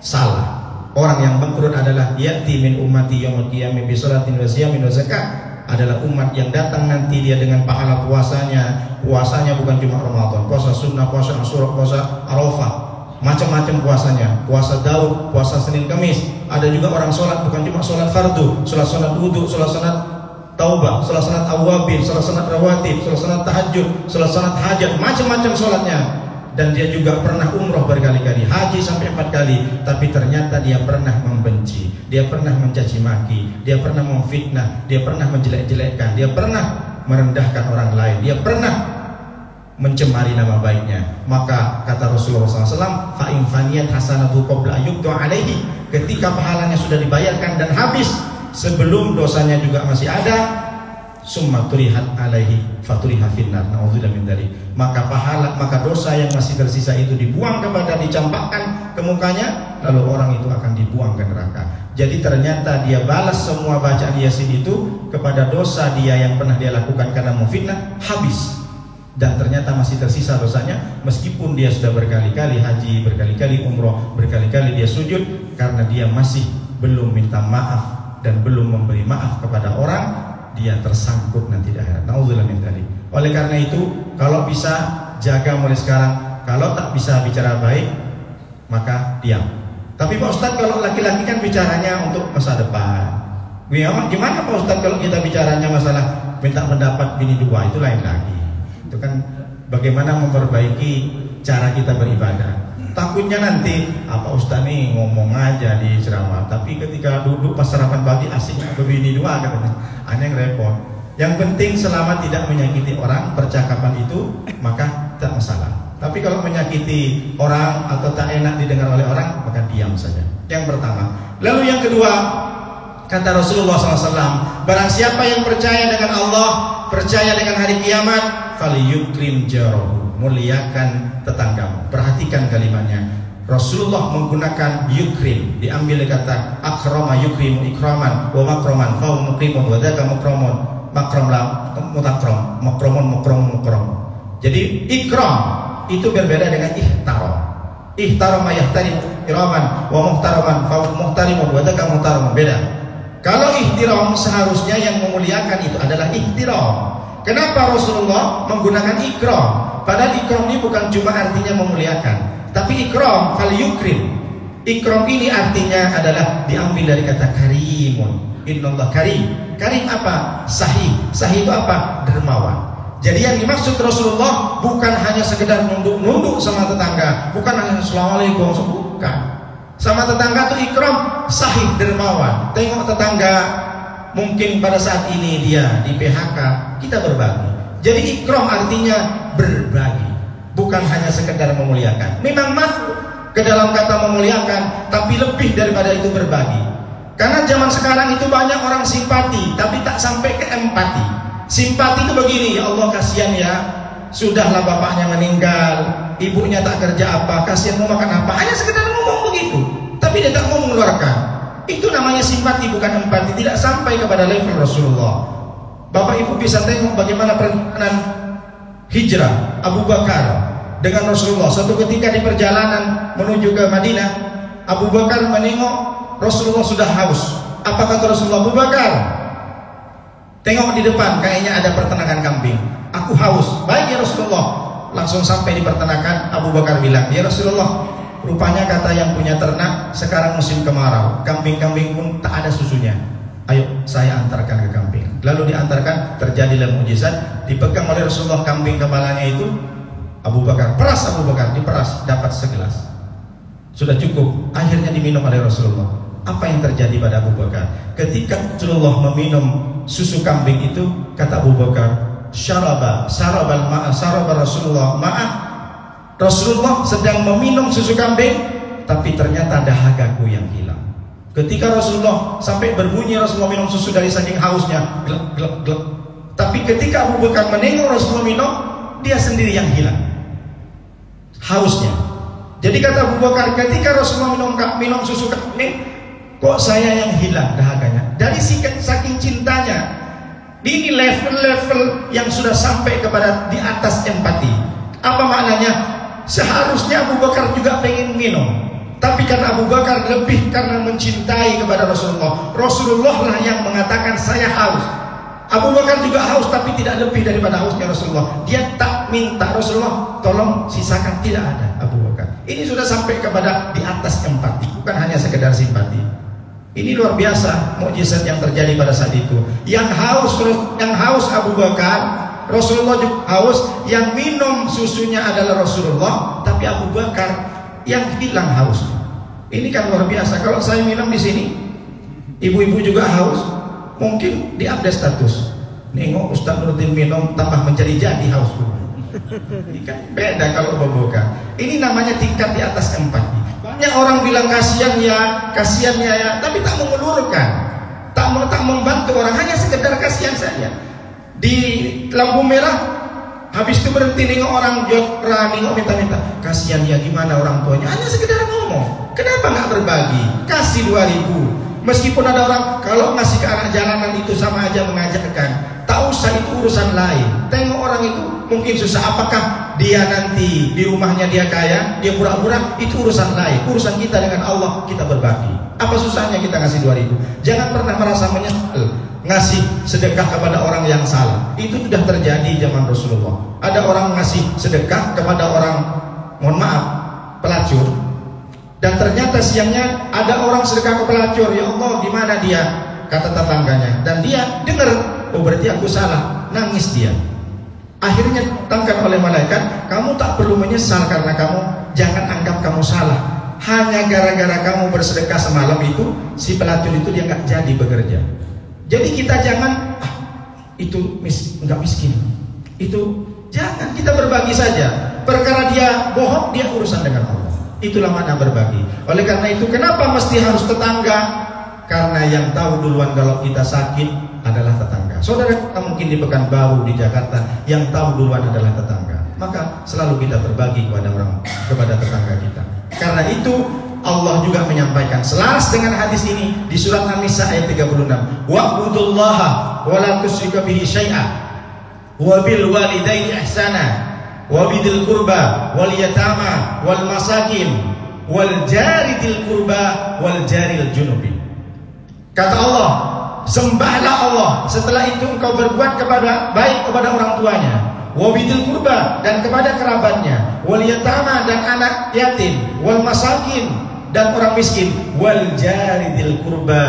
Salah. Orang yang bangkrut adalah ya'ti min ummati yaumil qiyamah bi sholatin wa siyamin wa zakat. Adalah umat yang datang nanti dia dengan pahala puasanya. Puasanya bukan cuma Ramadan, puasa sunnah, puasa Asyura, puasa Arafah, macam-macam puasanya. Puasa Daud, puasa Senin Kamis. Ada juga orang sholat bukan cuma sholat fardu, sholat wudu, sholat taubah, sholat awabin, sholat rawatib, sholat tahajud, sholat hajat, macam-macam sholatnya. Dan dia juga pernah umroh berkali-kali, haji sampai 4 kali. Tapi ternyata dia pernah membenci, dia pernah mencaci maki, dia pernah memfitnah, dia pernah menjelek-jelekkan, dia pernah merendahkan orang lain, dia pernah mencemari nama baiknya. Maka kata Rasulullah SAW, fa'in faniyat hasanatu qabla ayyubdu alaihi. Ketika pahalanya sudah dibayarkan dan habis, sebelum dosanya juga masih ada, summa turihat alaihi faturiha finnar, naudzubillah min dzalik. Maka dosa yang masih tersisa itu dibuang dicampakkan ke mukanya, lalu orang itu akan dibuang ke neraka. Jadi ternyata dia balas semua bacaan Yasin itu kepada dosa dia yang pernah dia lakukan karena memfitnah, habis. Dan ternyata masih tersisa dosanya, meskipun dia sudah berkali-kali haji, berkali-kali umroh, berkali-kali dia sujud, karena dia masih belum minta maaf dan belum memberi maaf kepada orang, dia tersangkut nanti di akhirat. Naudzubillah min dzalik. Oleh karena itu, kalau bisa jaga mulai sekarang. Kalau tak bisa bicara baik, maka diam. Tapi Pak Ustadz, kalau laki-laki kan bicaranya untuk masa depan. Gimana Pak Ustadz kalau kita bicaranya masalah minta pendapat bini 2, itu lain lagi. Itu kan bagaimana memperbaiki cara kita beribadah. Takutnya nanti apa Ustadz nih ngomong aja di ceramah, tapi ketika duduk pas sarapan pagi asiknya bini 2 katanya. Aneh, repot. Yang penting selama tidak menyakiti orang, percakapan itu maka tak masalah. Tapi kalau menyakiti orang atau tak enak didengar oleh orang, maka diam saja. Yang pertama. Lalu yang kedua, kata Rasulullah SAW, barang siapa yang percaya dengan Allah, percaya dengan hari kiamat, falyukrim jarahu, muliakan tetanggamu. Perhatikan kalimatnya. Rasulullah menggunakan yukrim, diambil kata akrama yukrimu ikraman wa makroman fa mukrimun wa dzaka mukramun. makrom lah, mutakrom, makrom. Jadi ikram itu berbeda dengan ihtaram. Ihtaram yahtarim iraman wa muhtaraman fa muhtarimun wa dzaka muhtaramun, beda. Kalau ihtiram seharusnya yang memuliakan itu adalah ihtiram. Kenapa Rasulullah menggunakan ikram? Padahal ikram ini bukan cuma artinya memuliakan, tapi ikram fal yukrim. Ikram ini artinya adalah diambil dari kata karimun. Innallah karim. Karim apa? Sahih. Sahih itu apa? Dermawan. Jadi yang dimaksud Rasulullah bukan hanya sekedar nunduk-nunduk sama tetangga, bukan hanya assalamualaikum, bukan. Sama tetangga itu ikram, sahih, dermawan. Tengok tetangga mungkin pada saat ini dia di PHK, kita berbagi. Jadi ikram artinya berbagi, bukan hanya sekedar memuliakan. Memang masuk ke dalam kata memuliakan, tapi lebih daripada itu berbagi. Karena zaman sekarang itu banyak orang simpati, tapi tak sampai ke empati. Simpati itu begini, ya Allah kasihan ya, sudahlah bapaknya meninggal, ibunya tak kerja apa, kasihan mau makan apa, hanya sekedar ngomong begitu, tapi dia tak mau mengeluarkan. Itu namanya simpati, bukan empati, tidak sampai kepada level Rasulullah. Bapak Ibu bisa tengok bagaimana perjalanan hijrah Abu Bakar dengan Rasulullah. Suatu ketika di perjalanan menuju ke Madinah, Abu Bakar menengok Rasulullah sudah haus. Apa kata Rasulullah? Abu Bakar, tengok di depan, kayaknya ada peternakan kambing. Aku haus. Baik ya Rasulullah. Langsung sampai di peternakan, Abu Bakar bilang, ya Rasulullah, rupanya kata yang punya ternak, sekarang musim kemarau, kambing-kambing pun tak ada susunya. Ayo saya antarkan ke kambing. Lalu diantarkan, terjadilah mujizat. Dipegang oleh Rasulullah kambing kepalanya itu. Abu Bakar, peras Abu Bakar, diperas, dapat segelas. Sudah cukup, akhirnya diminum oleh Rasulullah. Apa yang terjadi pada Abu Bakar? Ketika Rasulullah meminum susu kambing itu, kata Abu Bakar, syaraba Rasulullah ma'a. Rasulullah sedang meminum susu kambing, tapi ternyata dahagaku yang hilang. Ketika Rasulullah sampai berbunyi, Rasulullah minum susu dari saking hausnya, glek glek glek. Tapi ketika Abu Bakar menengok Rasulullah minum, dia sendiri yang hilang hausnya. Jadi kata Abu Bakar, ketika Rasulullah minum susu kambing, kok saya yang hilang dahaganya? Dari saking cintanya. Ini level-level yang sudah sampai kepada di atas empati. Apa maknanya? Seharusnya Abu Bakar juga pengen minum, tapi karena Abu Bakar lebih karena mencintai kepada Rasulullah, Rasulullah lah yang mengatakan saya haus. Abu Bakar juga haus, tapi tidak lebih daripada hausnya Rasulullah. Dia tak minta Rasulullah tolong sisakan, tidak ada. Abu Bakar ini sudah sampai kepada di atas empati, bukan hanya sekedar simpati. Ini luar biasa mukjizat yang terjadi pada saat itu. Yang haus Abu Bakar, Rasulullah juga haus. Yang minum susunya adalah Rasulullah, tapi Abu Bakar yang hilang hausnya. Ini kan luar biasa. Kalau saya minum di sini, ibu-ibu juga haus, mungkin di-update status. Nengok Ustaz Nurdin minum tambah menjadi haus. Ini kan beda kalau Abu Bakar. Ini namanya tingkat di atas empati. Banyak orang bilang kasihan ya, tapi tak mengulurkan, tak membantu orang, hanya sekedar kasihan saja. Di lampu merah, habis itu berhenti nengok orang jokra, nengok minta-minta, kasihan ya, gimana orang tuanya, hanya sekedar ngomong. Kenapa nggak berbagi? Kasih 2.000. Meskipun ada orang kalau ngasih ke anak jalanan itu sama aja mengajarkan, tak usah, itu urusan lain. Tengok orang itu mungkin susah, apakah dia nanti di rumahnya dia kaya, dia pura-pura, itu urusan lain. Urusan kita dengan Allah, kita berbagi. Apa susahnya kita ngasih 2.000? Jangan pernah merasa menyesal ngasih sedekah kepada orang yang salah. Itu sudah terjadi zaman Rasulullah. Ada orang ngasih sedekah kepada orang, mohon maaf, pelacur, dan ternyata siangnya ada orang sedekah ke pelacur. Ya Allah, di mana dia? Kata tetangganya, dan dia dengar, oh berarti aku salah, nangis dia. Akhirnya ditangkap oleh malaikat, kamu tak perlu menyesal karena kamu, jangan anggap kamu salah. Hanya gara-gara kamu bersedekah semalam itu, si pelacur itu dia nggak jadi bekerja. Jadi kita jangan, itu nggak miskin, itu jangan, kita berbagi saja. Perkara dia bohong, dia urusan dengan Allah. Itulah makna berbagi. Oleh karena itu, kenapa mesti harus tetangga? Karena yang tahu duluan kalau kita sakit adalah tetangga. Saudara kita mungkin di Pekanbaru, di Jakarta, yang tahu duluan adalah tetangga. Maka selalu kita berbagi kepada tetangga kita. Karena itu Allah juga menyampaikan selaras dengan hadis ini di surat An-Nisa ayat 36. Wa'budullaha wa la tusyriku bihi syai'a wa bil walidaini ihsana wa bidil qurba wal yatama wal masakin wal jari dil qurba wal jaril junubi. Kata Allah, sembahlah Allah, setelah itu engkau berbuat baik kepada orang tuanya, wa bidil qurba, dan kepada kerabatnya, wal yatama, dan anak yatim, wal masakin, dan orang miskin, wal jaridil qurba,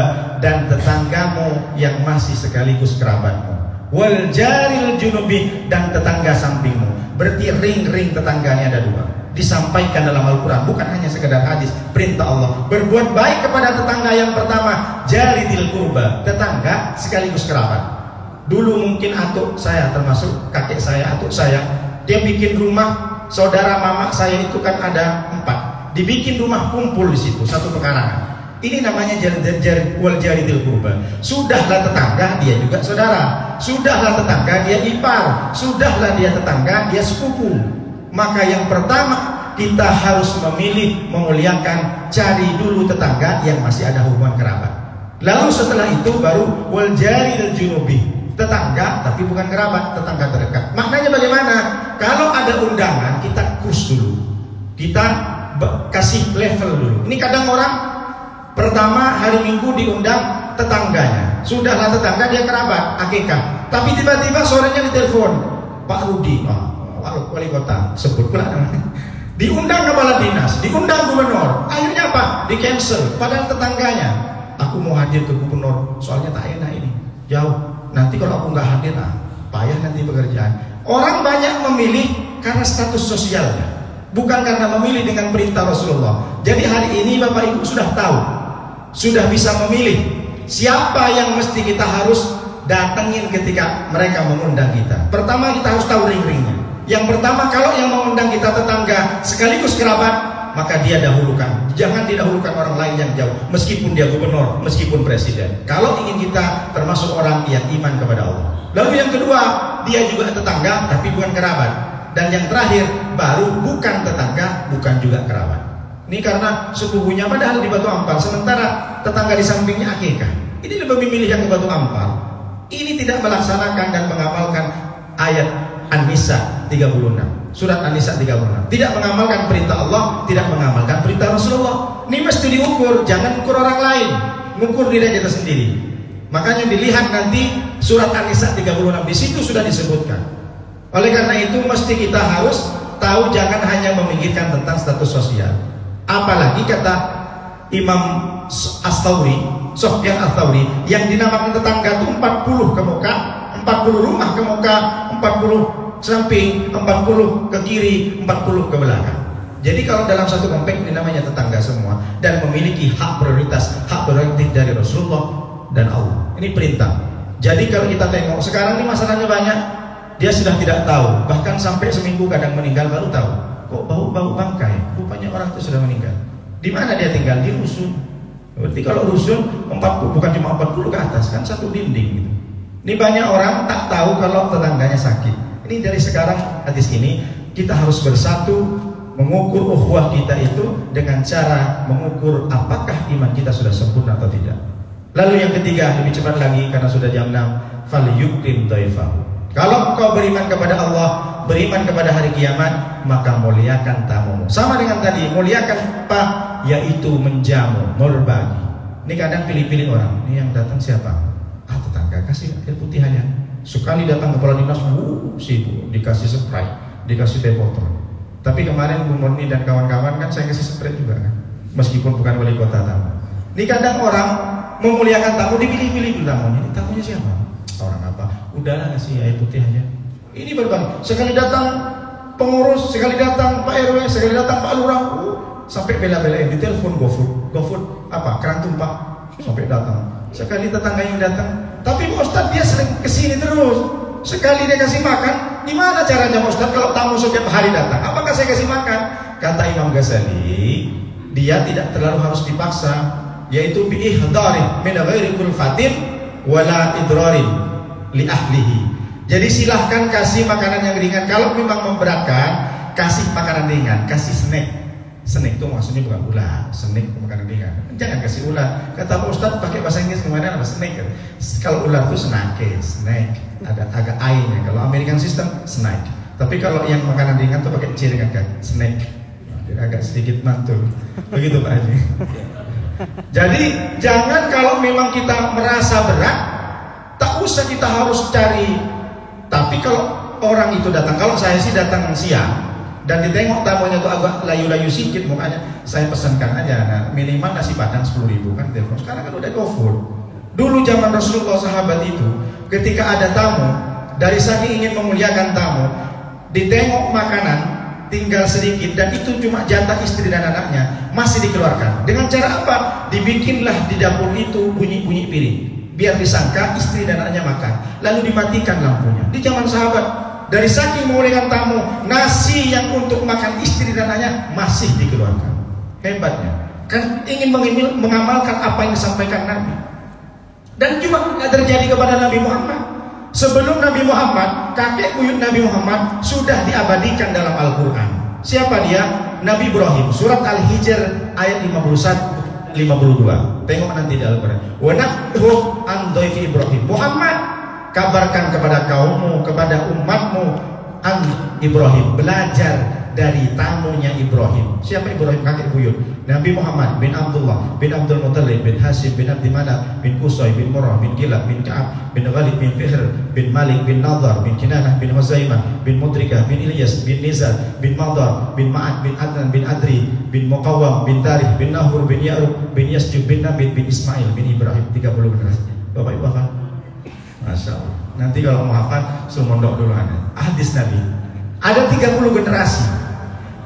dan tetanggamu yang masih sekaligus kerabatmu, wal jaril junubi, dan tetangga sampingmu. Berarti ring-ring tetangganya ada dua. Disampaikan dalam Al-Quran, bukan hanya sekedar hadis. Perintah Allah, berbuat baik kepada tetangga yang pertama, jaridil qurba, tetangga sekaligus kerabat. Dulu mungkin atuk saya, termasuk kakek saya, atuk saya, dia bikin rumah, saudara mama saya itu kan ada 4, dibikin rumah kumpul di situ, satu pekarangan. Ini namanya wal jaridil qurba. Sudahlah tetangga, dia juga saudara. Sudahlah tetangga, dia ipar. Sudahlah dia tetangga, dia sepupu. Maka yang pertama kita harus memilih, memuliakan, cari dulu tetangga yang masih ada hubungan kerabat. Lalu setelah itu baru wal jaril junubi, tetangga tapi bukan kerabat, tetangga terdekat. Maknanya bagaimana? Kalau ada undangan, kita kurs dulu, kita kasih level dulu. Ini kadang orang pertama hari Minggu diundang tetangganya, sudahlah tetangga, dia kerabat, akikah. Tapi tiba-tiba sorenya ditelepon, Pak Rudi, wali kota, sebut pula namanya, diundang kepala dinas, diundang gubernur. Akhirnya apa? Di cancel. Padahal tetangganya, aku mau hadir ke gubernur, soalnya tak enak ini, jauh. Nanti kalau aku nggak hadir, payah nanti pekerjaan. Orang banyak memilih karena status sosialnya, bukan karena memilih dengan perintah Rasulullah. Jadi hari ini Bapak Ibu sudah tahu, sudah bisa memilih siapa yang mesti kita harus datengin ketika mereka mengundang kita. Pertama kita harus tahu ring-ringnya. Yang pertama, kalau yang mengundang kita tetangga sekaligus kerabat, maka dia dahulukan. Jangan didahulukan orang lain yang jauh, meskipun dia gubernur, meskipun presiden. Kalau ingin kita termasuk orang yang iman kepada Allah. Lalu yang kedua, dia juga tetangga tapi bukan kerabat. Dan yang terakhir, baru bukan tetangga, bukan juga kerabat. Ini karena sepupunya padahal di Batu Ampar, sementara tetangga di sampingnya akikah. Ini lebih memilih yang ke Batu Ampar. Ini tidak melaksanakan dan mengamalkan ayat An-Nisa 36, surat An-Nisa 36. Tidak mengamalkan perintah Allah, tidak mengamalkan perintah Rasulullah. Ini mesti diukur, jangan ukur orang lain, mengukur diri kita sendiri. Makanya dilihat nanti surat An-Nisa 36, di situ sudah disebutkan. Oleh karena itu mesti kita harus tahu, jangan hanya memikirkan tentang status sosial. Apalagi kata Imam As-Thawri, Sufyan As-Thawri, yang dinamakan tetangga itu 40 ke muka, 40 rumah ke muka, 40 samping, 40 ke kiri, 40 ke belakang. Jadi kalau dalam satu komplek ini namanya tetangga semua, dan memiliki hak prioritas, hak prerogatif dari Rasulullah dan Allah. Ini perintah. Jadi kalau kita tengok sekarang ini masalahnya banyak, dia sudah tidak tahu, bahkan sampai seminggu kadang meninggal baru tahu. Kok bau-bau bangkai? Rupanya orang itu sudah meninggal. Di mana dia tinggal? Di rusun. Berarti kalau rusun 40, bukan cuma 40 ke atas, kan satu dinding gitu. Ini banyak orang tak tahu kalau tetangganya sakit. Ini dari sekarang hadis ini kita harus bersatu mengukur ukhuwah kita itu dengan cara mengukur apakah iman kita sudah sempurna atau tidak. Lalu yang ketiga, lebih cepat lagi karena sudah jam 6, falyukrim dhaifahu. Kalau kau beriman kepada Allah, beriman kepada hari kiamat, maka muliakan tamumu. Sama dengan tadi, muliakan apa? Yaitu menjamu, berbagi. Ini kadang pilih-pilih orang. Ini yang datang siapa? Tetangga, kasih air putih aja. Sekali datang kepala dinas, sibuk, dikasih Sprite, dikasih teh botol. Tapi kemarin Bu Murni dan kawan-kawan kan saya kasih Sprite juga kan, meskipun bukan wali kota tamu. Ini kadang orang memuliakan tamu, dipilih-pilih dulu tamunya. Ini tamunya siapa? Orang apa? Udahlah kasih air putih aja. Ini berbagi. Sekali datang pengurus, sekali datang Pak RW, sekali datang Pak Lurah, sampai bela-belain, ditelepon GoFood apa? Keran tumpah, sampai datang. Sekali tetangga yang datang, tapi Pak Ustadz dia sering kesini terus. Sekali dia kasih makan, gimana caranya Pak Ustadz kalau tamu setiap hari datang? Apakah saya kasih makan? Kata Imam Ghazali, dia tidak terlalu harus dipaksa, yaitu bi'ihdari min ghairi kulfatin wala idrarin li ahlihi. Jadi silahkan kasih makanan yang ringan. Kalau memang memberatkan, kasih makanan ringan, kasih snack. Snack itu maksudnya bukan ular, snack makanan ringan. Jangan kasih ular. Kata Pak Ustadz pakai bahasa Inggris kemana apa snack? Kalau ular itu snack, ada agak I-nya. Kalau American system snack. Tapi kalau yang makanan ringan tuh pakai C dengan kan, snack. Agak sedikit mantul. Begitu Pak Haji. Jadi jangan kalau memang kita merasa berat, tak usah kita harus cari. Tapi kalau orang itu datang, kalau saya sih datang siang dan ditengok tamunya tuh agak layu-layu sedikit mukanya, saya pesankan aja, nah, minimal nasi padang 10.000 kan telepon. Sekarang kan udah GoFood. Dulu zaman Rasulullah sahabat itu, ketika ada tamu, dari saking ingin memuliakan tamu, ditengok makanan tinggal sedikit dan itu cuma jatah istri dan anaknya, masih dikeluarkan. Dengan cara apa? Dibikinlah di dapur itu bunyi-bunyi piring, biar disangka istri dan anaknya makan, lalu dimatikan lampunya. Di zaman sahabat, dari saking memuliakan tamu, nasi yang untuk makan istri dan anaknya masih dikeluarkan. Hebatnya, kan ingin mengamalkan apa yang disampaikan Nabi. Dan juga tidak terjadi kepada Nabi Muhammad. Sebelum Nabi Muhammad, kakek buyut Nabi Muhammad sudah diabadikan dalam Al-Quran. Siapa dia? Nabi Ibrahim. Surat Al-Hijr ayat 51-52. Tengok nanti di Al-Quran. Wa nabhu an dhaifi Ibrahim. Muhammad, kabarkan kepada kaummu, kepada umatmu, an Ibrahim, belajar dari tamunya Ibrahim. Siapa Ibrahim? Kakek buyut Nabi Muhammad bin Abdullah bin Abdul Muttalib bin Hashim bin Abdi Manaf bin Qusay bin Murrah bin Kilab bin Ka'ab bin Ghalib bin Fihr bin Malik bin Nadhar bin Kinanah bin Huzaimah bin Mudrikah bin Ilyas bin Nizar bin Madar bin Ma'ad bin Adnan bin Adri bin Muqawwam bin Tarih bin Nahur bin Ya'rub bin Yasjub bin Nabit bin Ismail bin Ibrahim. 30 generasi. Bapak Ibu hafal? Masya Allah. Nanti kalau mau hafal suruh mondok dulu hadis Nabi. Ada 30 generasi.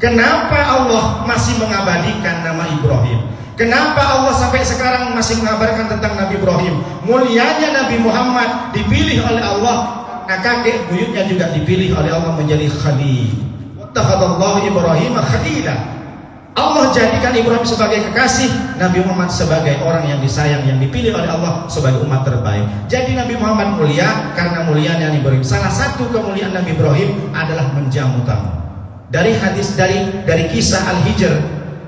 Kenapa Allah masih mengabadikan nama Ibrahim? Kenapa Allah sampai sekarang masih mengabarkan tentang Nabi Ibrahim? Mulianya Nabi Muhammad dipilih oleh Allah. Nah, kakek buyutnya juga dipilih oleh Allah menjadi khalil. Wattakhadallahu Ibrahim khalila. Allah jadikan Ibrahim sebagai kekasih, Nabi Muhammad sebagai orang yang disayang, yang dipilih oleh Allah sebagai umat terbaik. Jadi Nabi Muhammad mulia karena mulianya Nabi Ibrahim. Salah satu kemuliaan Nabi Ibrahim adalah menjamu tamu. Dari hadis dari kisah Al-Hijr,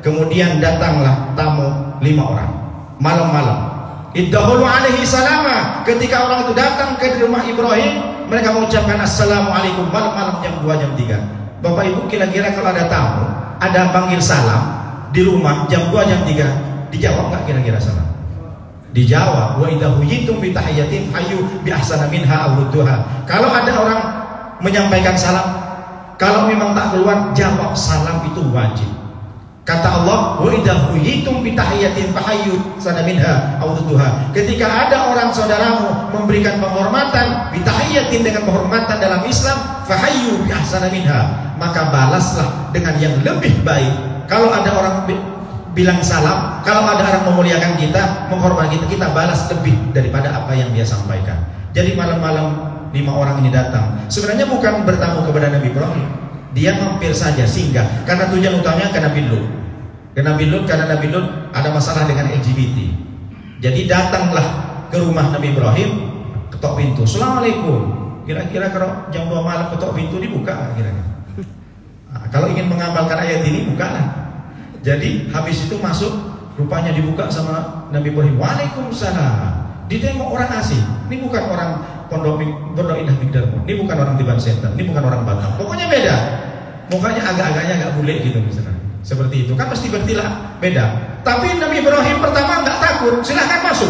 kemudian datanglah tamu 5 orang malam-malam. Iddahulu alaihi salama. Ketika orang itu datang ke rumah Ibrahim, mereka mengucapkan assalamualaikum malam-malam jam 2 jam 3. Bapak Ibu, kira-kira kalau ada tamu, ada panggil salam di rumah jam 2 jam 3, dijawab nggak kira-kira salam? Dijawab. Wa idza huyitum bi tahiyatin hayyu bi ahsana minha aw rudduha. Kalau ada orang menyampaikan salam, kalau memang tak keluar, jawab salam itu wajib. Kata Allah, wa idza huyitum bi tahiyatin fahayyu sana minha aw rudduha. Ketika ada orang saudaramu memberikan penghormatan bi tahiyatin dengan penghormatan dalam Islam, fahayyu bi ahsana minha, maka balaslah dengan yang lebih baik. Kalau ada orang bilang salam, kalau ada orang memuliakan kita, menghormati kita, kita balas lebih daripada apa yang dia sampaikan. Jadi malam-malam 5 orang ini datang. Sebenarnya bukan bertamu kepada Nabi Ibrahim. Dia mampir saja singgah karena tujuan utamanya ke Nabi Lut. Ke Nabi Lut karena Nabi Lut ada masalah dengan LGBT. Jadi datanglah ke rumah Nabi Ibrahim, ketok pintu. Assalamualaikum. Kira-kira kalau jam 2 malam ketok pintu dibuka kira-kira. Nah, kalau ingin mengamalkan ayat ini bukalah. Jadi habis itu masuk, rupanya dibuka sama Nabi Ibrahim. Waalaikumsalam. Ditengok orang asing. Ini bukan orang Pondok Indah Bigdarmo. Ini bukan orang Tiban Center. Ini bukan orang Batam. Pokoknya beda. Mukanya agak-agaknya agak bule gitu misalnya. Seperti itu. Kan pasti bertilah beda. Tapi Nabi Ibrahim pertama nggak takut. Silahkan masuk.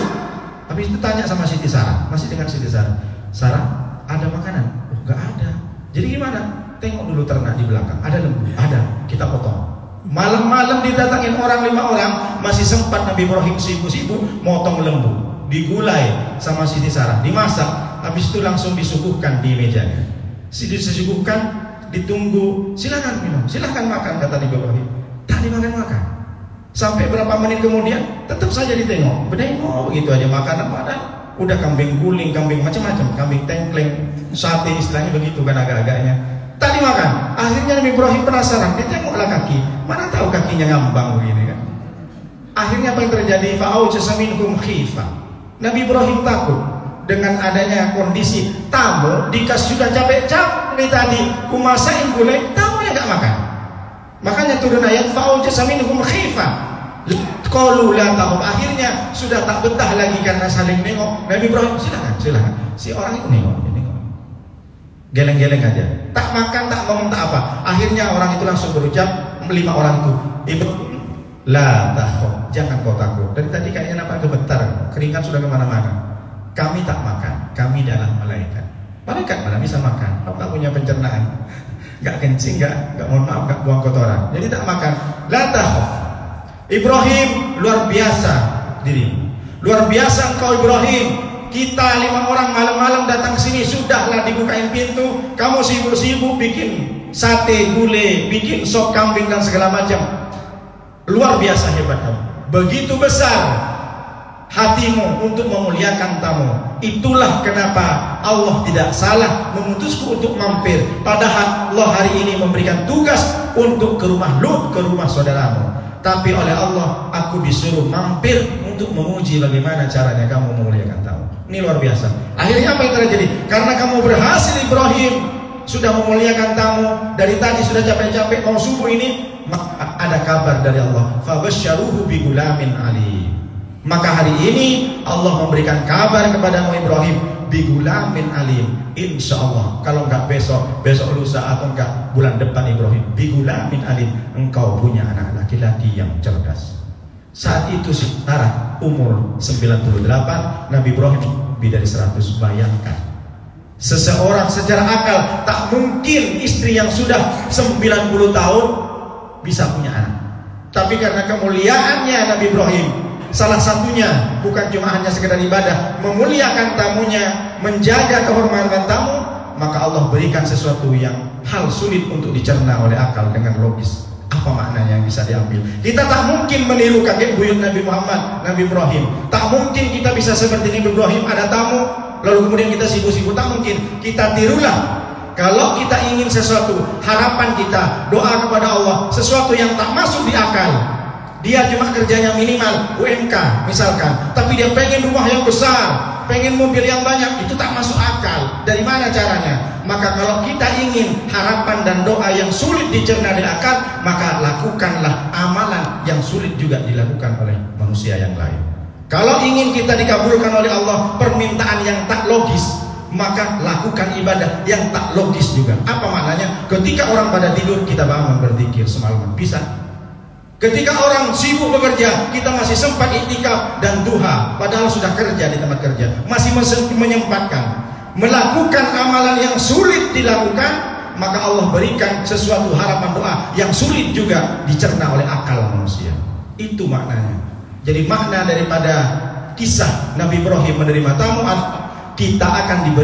Habis itu tanya sama Siti Sarah. Masih dengan Siti Sarah. Sarah, ada makanan? Oh, nggak ada. Jadi gimana? Tengok dulu ternak di belakang. Ada lembu? Ada. Kita potong. Malam-malam didatangin orang 5 orang. Masih sempat Nabi Ibrahim sibuk-sibuk motong lembu. Digulai sama Siti Sarah, dimasak, habis itu langsung disuguhkan di mejanya. Disuguhkan, ditunggu, silakan minum, silakan makan, kata Nabi Ibrahim. Tak dimakan-makan. Sampai berapa menit kemudian, tetap saja ditengok, berdengok gitu aja makanan padahal udah kambing guling, kambing macam-macam, kambing tengkleng, sate istilahnya begitu kan agak-agaknya. Tak dimakan. Akhirnya Nabi Ibrahim penasaran, dia tengoklah kaki, mana tahu kakinya ngambang begini kan. Akhirnya apa yang terjadi? Fa'aujaza minhum khifah. Nabi Ibrahim takut dengan adanya kondisi tamu dikasih sudah capek-capek tadi kumasain gulai, tamunya nggak makan. Makanya turun ayat fa'awjasa minhum khifah. Qalu la takhaf. Akhirnya sudah tak betah lagi karena saling nengok. Nabi Ibrahim, silakan. Si orang itu nengok. Geleng-geleng aja. Tak makan, tak ngomong, tak apa. Akhirnya orang itu langsung berucap, 5 orang itu, Ibrahim, la takhaf, jangan kau takut. Dari tadi kayaknya nampak gemetar, keringat sudah kemana-mana. Kami tak makan, kami adalah malaikat. Malaikat mana bisa makan? Kau tak punya pencernaan, nggak kencing, nggak mohon maaf, nggak buang kotoran. Jadi tak makan. La takhaf. Ibrahim, luar biasa dirimu. Luar biasa engkau Ibrahim. Kita 5 orang malam-malam datang sini, sudahlah dibukain pintu, kamu sibuk-sibuk bikin sate gulai, bikin sop kambing dan segala macam. Luar biasa hebat kamu. Begitu besar hatimu untuk memuliakan tamu. Itulah kenapa Allah tidak salah memutusku untuk mampir. Padahal Allah hari ini memberikan tugas untuk ke rumah Lut, ke rumah saudaramu. Tapi oleh Allah aku disuruh mampir untuk memuji bagaimana caranya kamu memuliakan tamu. Ini luar biasa. Akhirnya apa yang terjadi? Karena kamu berhasil Ibrahim, sudah memuliakan tamu, dari tadi sudah capek-capek mau subuh ini, maka ada kabar dari Allah. Fabasyaruhu bigulamin alim. Maka hari ini Allah memberikan kabar kepadamu Ibrahim, bigulamin alim. Insya Allah, kalau enggak besok lusa atau enggak bulan depan Ibrahim, bigulamin alim, engkau punya anak laki-laki yang cerdas. Saat itu Sarah umur 98, Nabi Ibrahim lebih dari 100. Bayangkan, seseorang secara akal tak mungkin istri yang sudah 90 tahun bisa punya anak. Tapi karena kemuliaannya Nabi Ibrahim, salah satunya bukan cuma hanya sekedar ibadah, memuliakan tamunya, menjaga kehormatan tamu, maka Allah berikan sesuatu yang hal sulit untuk dicerna oleh akal dengan logis. Apa maknanya yang bisa diambil? Kita tak mungkin meniru kakek buyut Nabi Muhammad, Nabi Ibrahim. Tak mungkin kita bisa seperti Nabi Ibrahim, ada tamu lalu kemudian kita sibuk-sibuk. Tak mungkin. Kita tirulah. Kalau kita ingin sesuatu, harapan kita, doa kepada Allah, sesuatu yang tak masuk di akal. Dia cuma kerjanya minimal UMK misalkan, tapi dia pengen rumah yang besar, pengen mobil yang banyak, itu tak masuk akal. Dari mana caranya? Maka kalau kita ingin harapan dan doa yang sulit dicerna di akal, maka lakukanlah amalan yang sulit juga dilakukan oleh manusia yang lain. Kalau ingin kita dikabulkan oleh Allah permintaan yang tak logis, maka lakukan ibadah yang tak logis juga. Apa maknanya? Ketika orang pada tidur, kita bangun berzikir semalaman, bisa. Ketika orang sibuk bekerja, kita masih sempat iktikaf dan duha, padahal sudah kerja di tempat kerja, masih menyempatkan melakukan amalan yang sulit dilakukan, maka Allah berikan sesuatu harapan doa yang sulit juga dicerna oleh akal manusia. Itu maknanya. Jadi makna daripada kisah Nabi Ibrahim menerima tamu, kita akan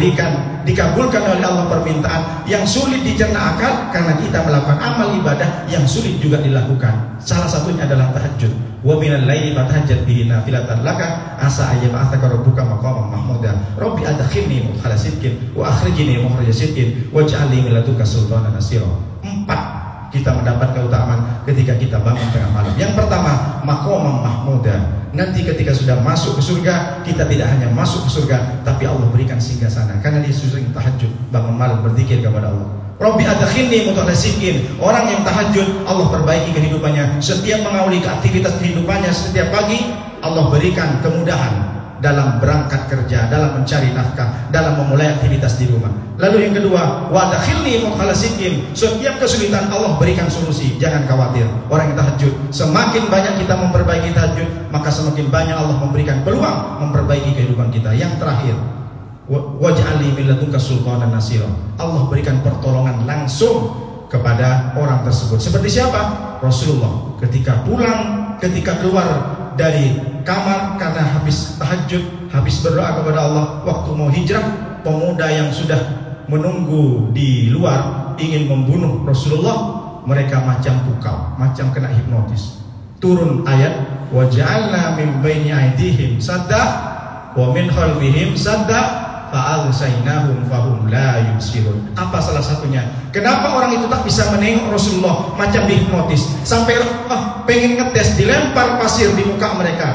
dikabulkan oleh Allah permintaan yang sulit dicerna akal karena kita melakukan amal ibadah yang sulit juga dilakukan. Salah satunya adalah tahajud. Wa minal laili fatahajjad bihi nafilatan laka asa ayyab'atsaka rabbuka maqaman mahmuda. Rabbi adkhilni mudkhala sidqin wa akhrijni mukhraja sidqin waj'al li min ladunka sultanan nasira. 4 kita mendapat keutamaan ketika kita bangun tengah malam. Yang pertama, maqaman mahmuda. Nanti ketika sudah masuk ke surga, kita tidak hanya masuk ke surga, tapi Allah berikan singgahsana karena dia sering tahajud, bangun malam berzikir kepada Allah. Rabbi adkhilni mudkhala sidqin. Orang yang tahajud, Allah perbaiki kehidupannya. Setiap mengawali ke aktivitas kehidupannya setiap pagi, Allah berikan kemudahan dalam berangkat kerja, dalam mencari nafkah, dalam memulai aktivitas di rumah. Lalu yang kedua, wa adkhilni mudkhala sidqin. Setiap kesulitan Allah berikan solusi. Jangan khawatir. Orang yang tahajud, semakin banyak kita memperbaiki tahajud, maka semakin banyak Allah memberikan peluang memperbaiki kehidupan kita. Yang terakhir, waj'al li min ladunka sultanan nasira. Allah berikan pertolongan langsung kepada orang tersebut. Seperti siapa? Rasulullah. Ketika pulang, ketika keluar dari kamar karena habis tahajud, habis berdoa kepada Allah, waktu mau hijrah, pemuda yang sudah menunggu di luar ingin membunuh Rasulullah, mereka macam pukau, macam kena hipnotis. Turun ayat, waja'alna min baini aydihim sadda wa min khalfihim sadda fa'alsainahum fahum la yubsirun. Apa salah satunya? Kenapa orang itu tak bisa menengok Rasulullah, macam dihipnotis, sampai pengen ngetes, dilempar pasir di muka mereka.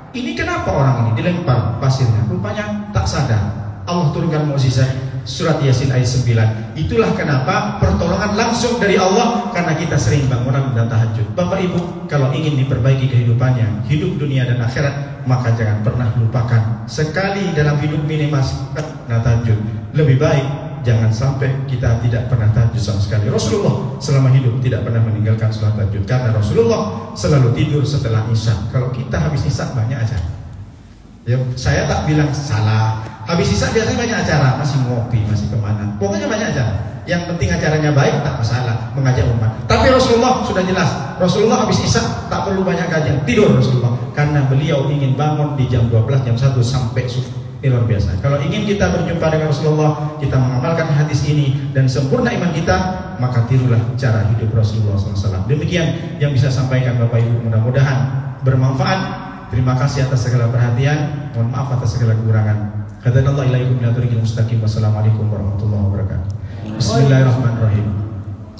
Ini kenapa orang ini dilempar pasirnya? Rupanya tak sadar. Allah turunkan mukjizat. surat Yasin ayat 9. Itulah kenapa pertolongan langsung dari Allah, karena kita sering bangunan dan tahajud. Bapak Ibu, kalau ingin diperbaiki kehidupannya, hidup dunia dan akhirat, maka jangan pernah lupakan sekali dalam hidup minimal tahajud. Lebih baik jangan sampai kita tidak pernah tahajud sama sekali. Rasulullah selama hidup tidak pernah meninggalkan sholat tahajud, karena Rasulullah selalu tidur setelah isya. Kalau kita habis isya banyak acara. Ya, saya tak bilang salah. Habis isya biasanya banyak acara, masih ngopi, masih kemana. Pokoknya banyak acara. Yang penting acaranya baik, tak masalah, mengajak umat. Tapi Rasulullah sudah jelas, Rasulullah habis isya tak perlu banyak kajian, tidur Rasulullah, karena beliau ingin bangun di jam 12, jam 1 sampai subuh. Ini luar biasa. Kalau ingin kita berjumpa dengan Rasulullah, kita mengamalkan hadis ini dan sempurna iman kita, maka tirulah cara hidup Rasulullah SAW. Demikian yang bisa sampaikan Bapak Ibu, mudah-mudahan bermanfaat. Terima kasih atas segala perhatian. Mohon maaf atas segala kekurangan. Hadanallahu ilaikum ila tariqil mustaqim. Wassalamualaikum warahmatullahi wabarakatuh. Bismillahirrahmanirrahim.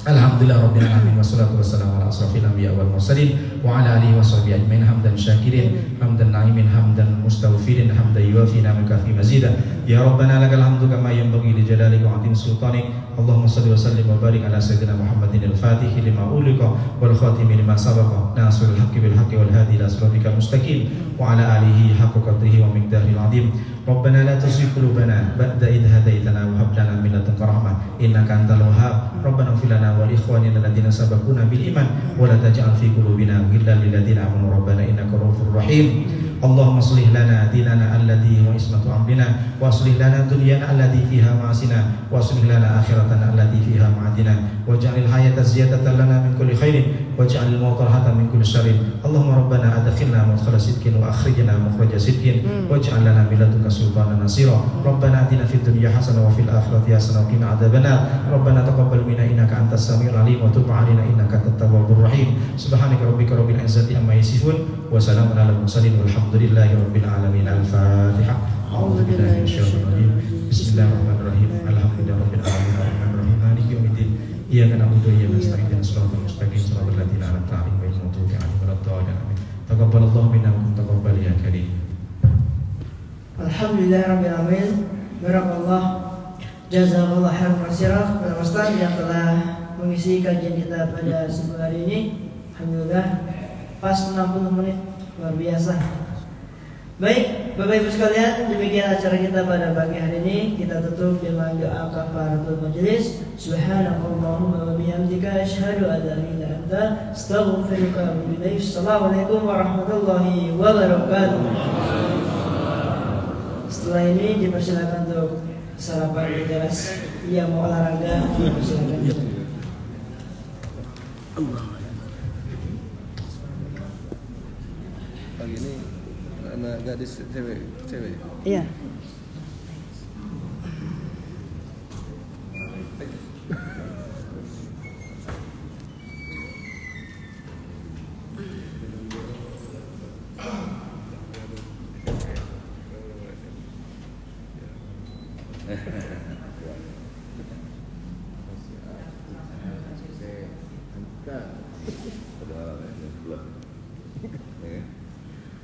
Alhamdulillah rabbil alamin wassalatu wassalamu ala asrofil anbiya wal mursalin wa ala alihi washabbihi ajmain hamdan syakirin hamdan na'imin hamdan mustaghfirin hamdan yuwafi ni'amaka fi mazidah. Ya rabbana lakal hamdu kama yanbaghi li jalalika wa 'azimi sultanik. Allahumma shalli wa sallim wa barik ala sayyidina Muhammadin al-Fatih lima ughliqa wal khatimi lima sabaqa nasiril haqqi bil haqqi wal hadi ila siratikal mustaqim wa ala alihi haqqa qadrihi wa miqdaril 'azim. Rabbana la tuzigh qulubana ba'da idh hadaytana wa hab lana min ladunka rahmah innaka antal wahhab. Rabbana ighfir lana wa li ikhwanina alladziina sabaquna bil iman wa la taj'al fi qulubina ghillan lil ladziina amanu rabbana innaka ra'ufur rahim. Allahumma aslih lana dinana alladzi wa ismatu amrina wa aslih lana dunyana allati fiha ma'asina wa aslih lana akhiratana allati fiha ma'adina waj'alil hayata ziyadatan lana min kulli khairin waj'alil mauta rahatan min kulli syarrin. Allahumma rabbana adkhilna mudkhala sidqin wa akhrijna mukhraja sidqin waj'al lana min ladunka sultanan nasira. Rabbana atina fid dunya hasanah wa fil akhirati hasanah wa qina adzabannar. Rabbana taqabbal minna innaka antas samiul alim wa tub 'alaina innaka antat tawwabur rahim. Subhanaka rabbika rabbil izzati amma yasifun wa salamun alal mursalin walhamdulillahi rabbil alamin. Al-Fatihah. A'udzu billahi minasyaitonir rajim. Bismillahirrahmanirrahim. Alhamdulillahi rabbil alamin arrahmanir rahim maliki yaumiddin. Iyyaka na'budu wa iyyaka nasta'in ihdinas siratal mustaqim siratal ladzina an'amta 'alaihim ghairil maghdubi 'alaihim waladdallin. Amin. Taqabbalallahu minna wa taqabbal ya karim. Alhamdulillah rabbil alamin. Barakallah. Jazakallah khairan katsiran kepada Ustaz yang telah mengisi kajian kita pada subuh hari ini. Alhamdulillah pas 60 menit, luar biasa. Baik, Bapak Ibu sekalian, demikian acara kita pada pagi hari ini. Kita tutup dengan doa kafaratul majelis. Subhanakallahumma wa bihamdika asyhadu an la ilaha illa anta astaghfiruka wa atubu ilaik. Assalamualaikum warahmatullahi wabarakatuh. Setelah ini dipersilakan untuk sarapan di teras. Yang mau olahraga dipersilakan. Pagi ini anak gadis cewek. Iya.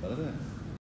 Ada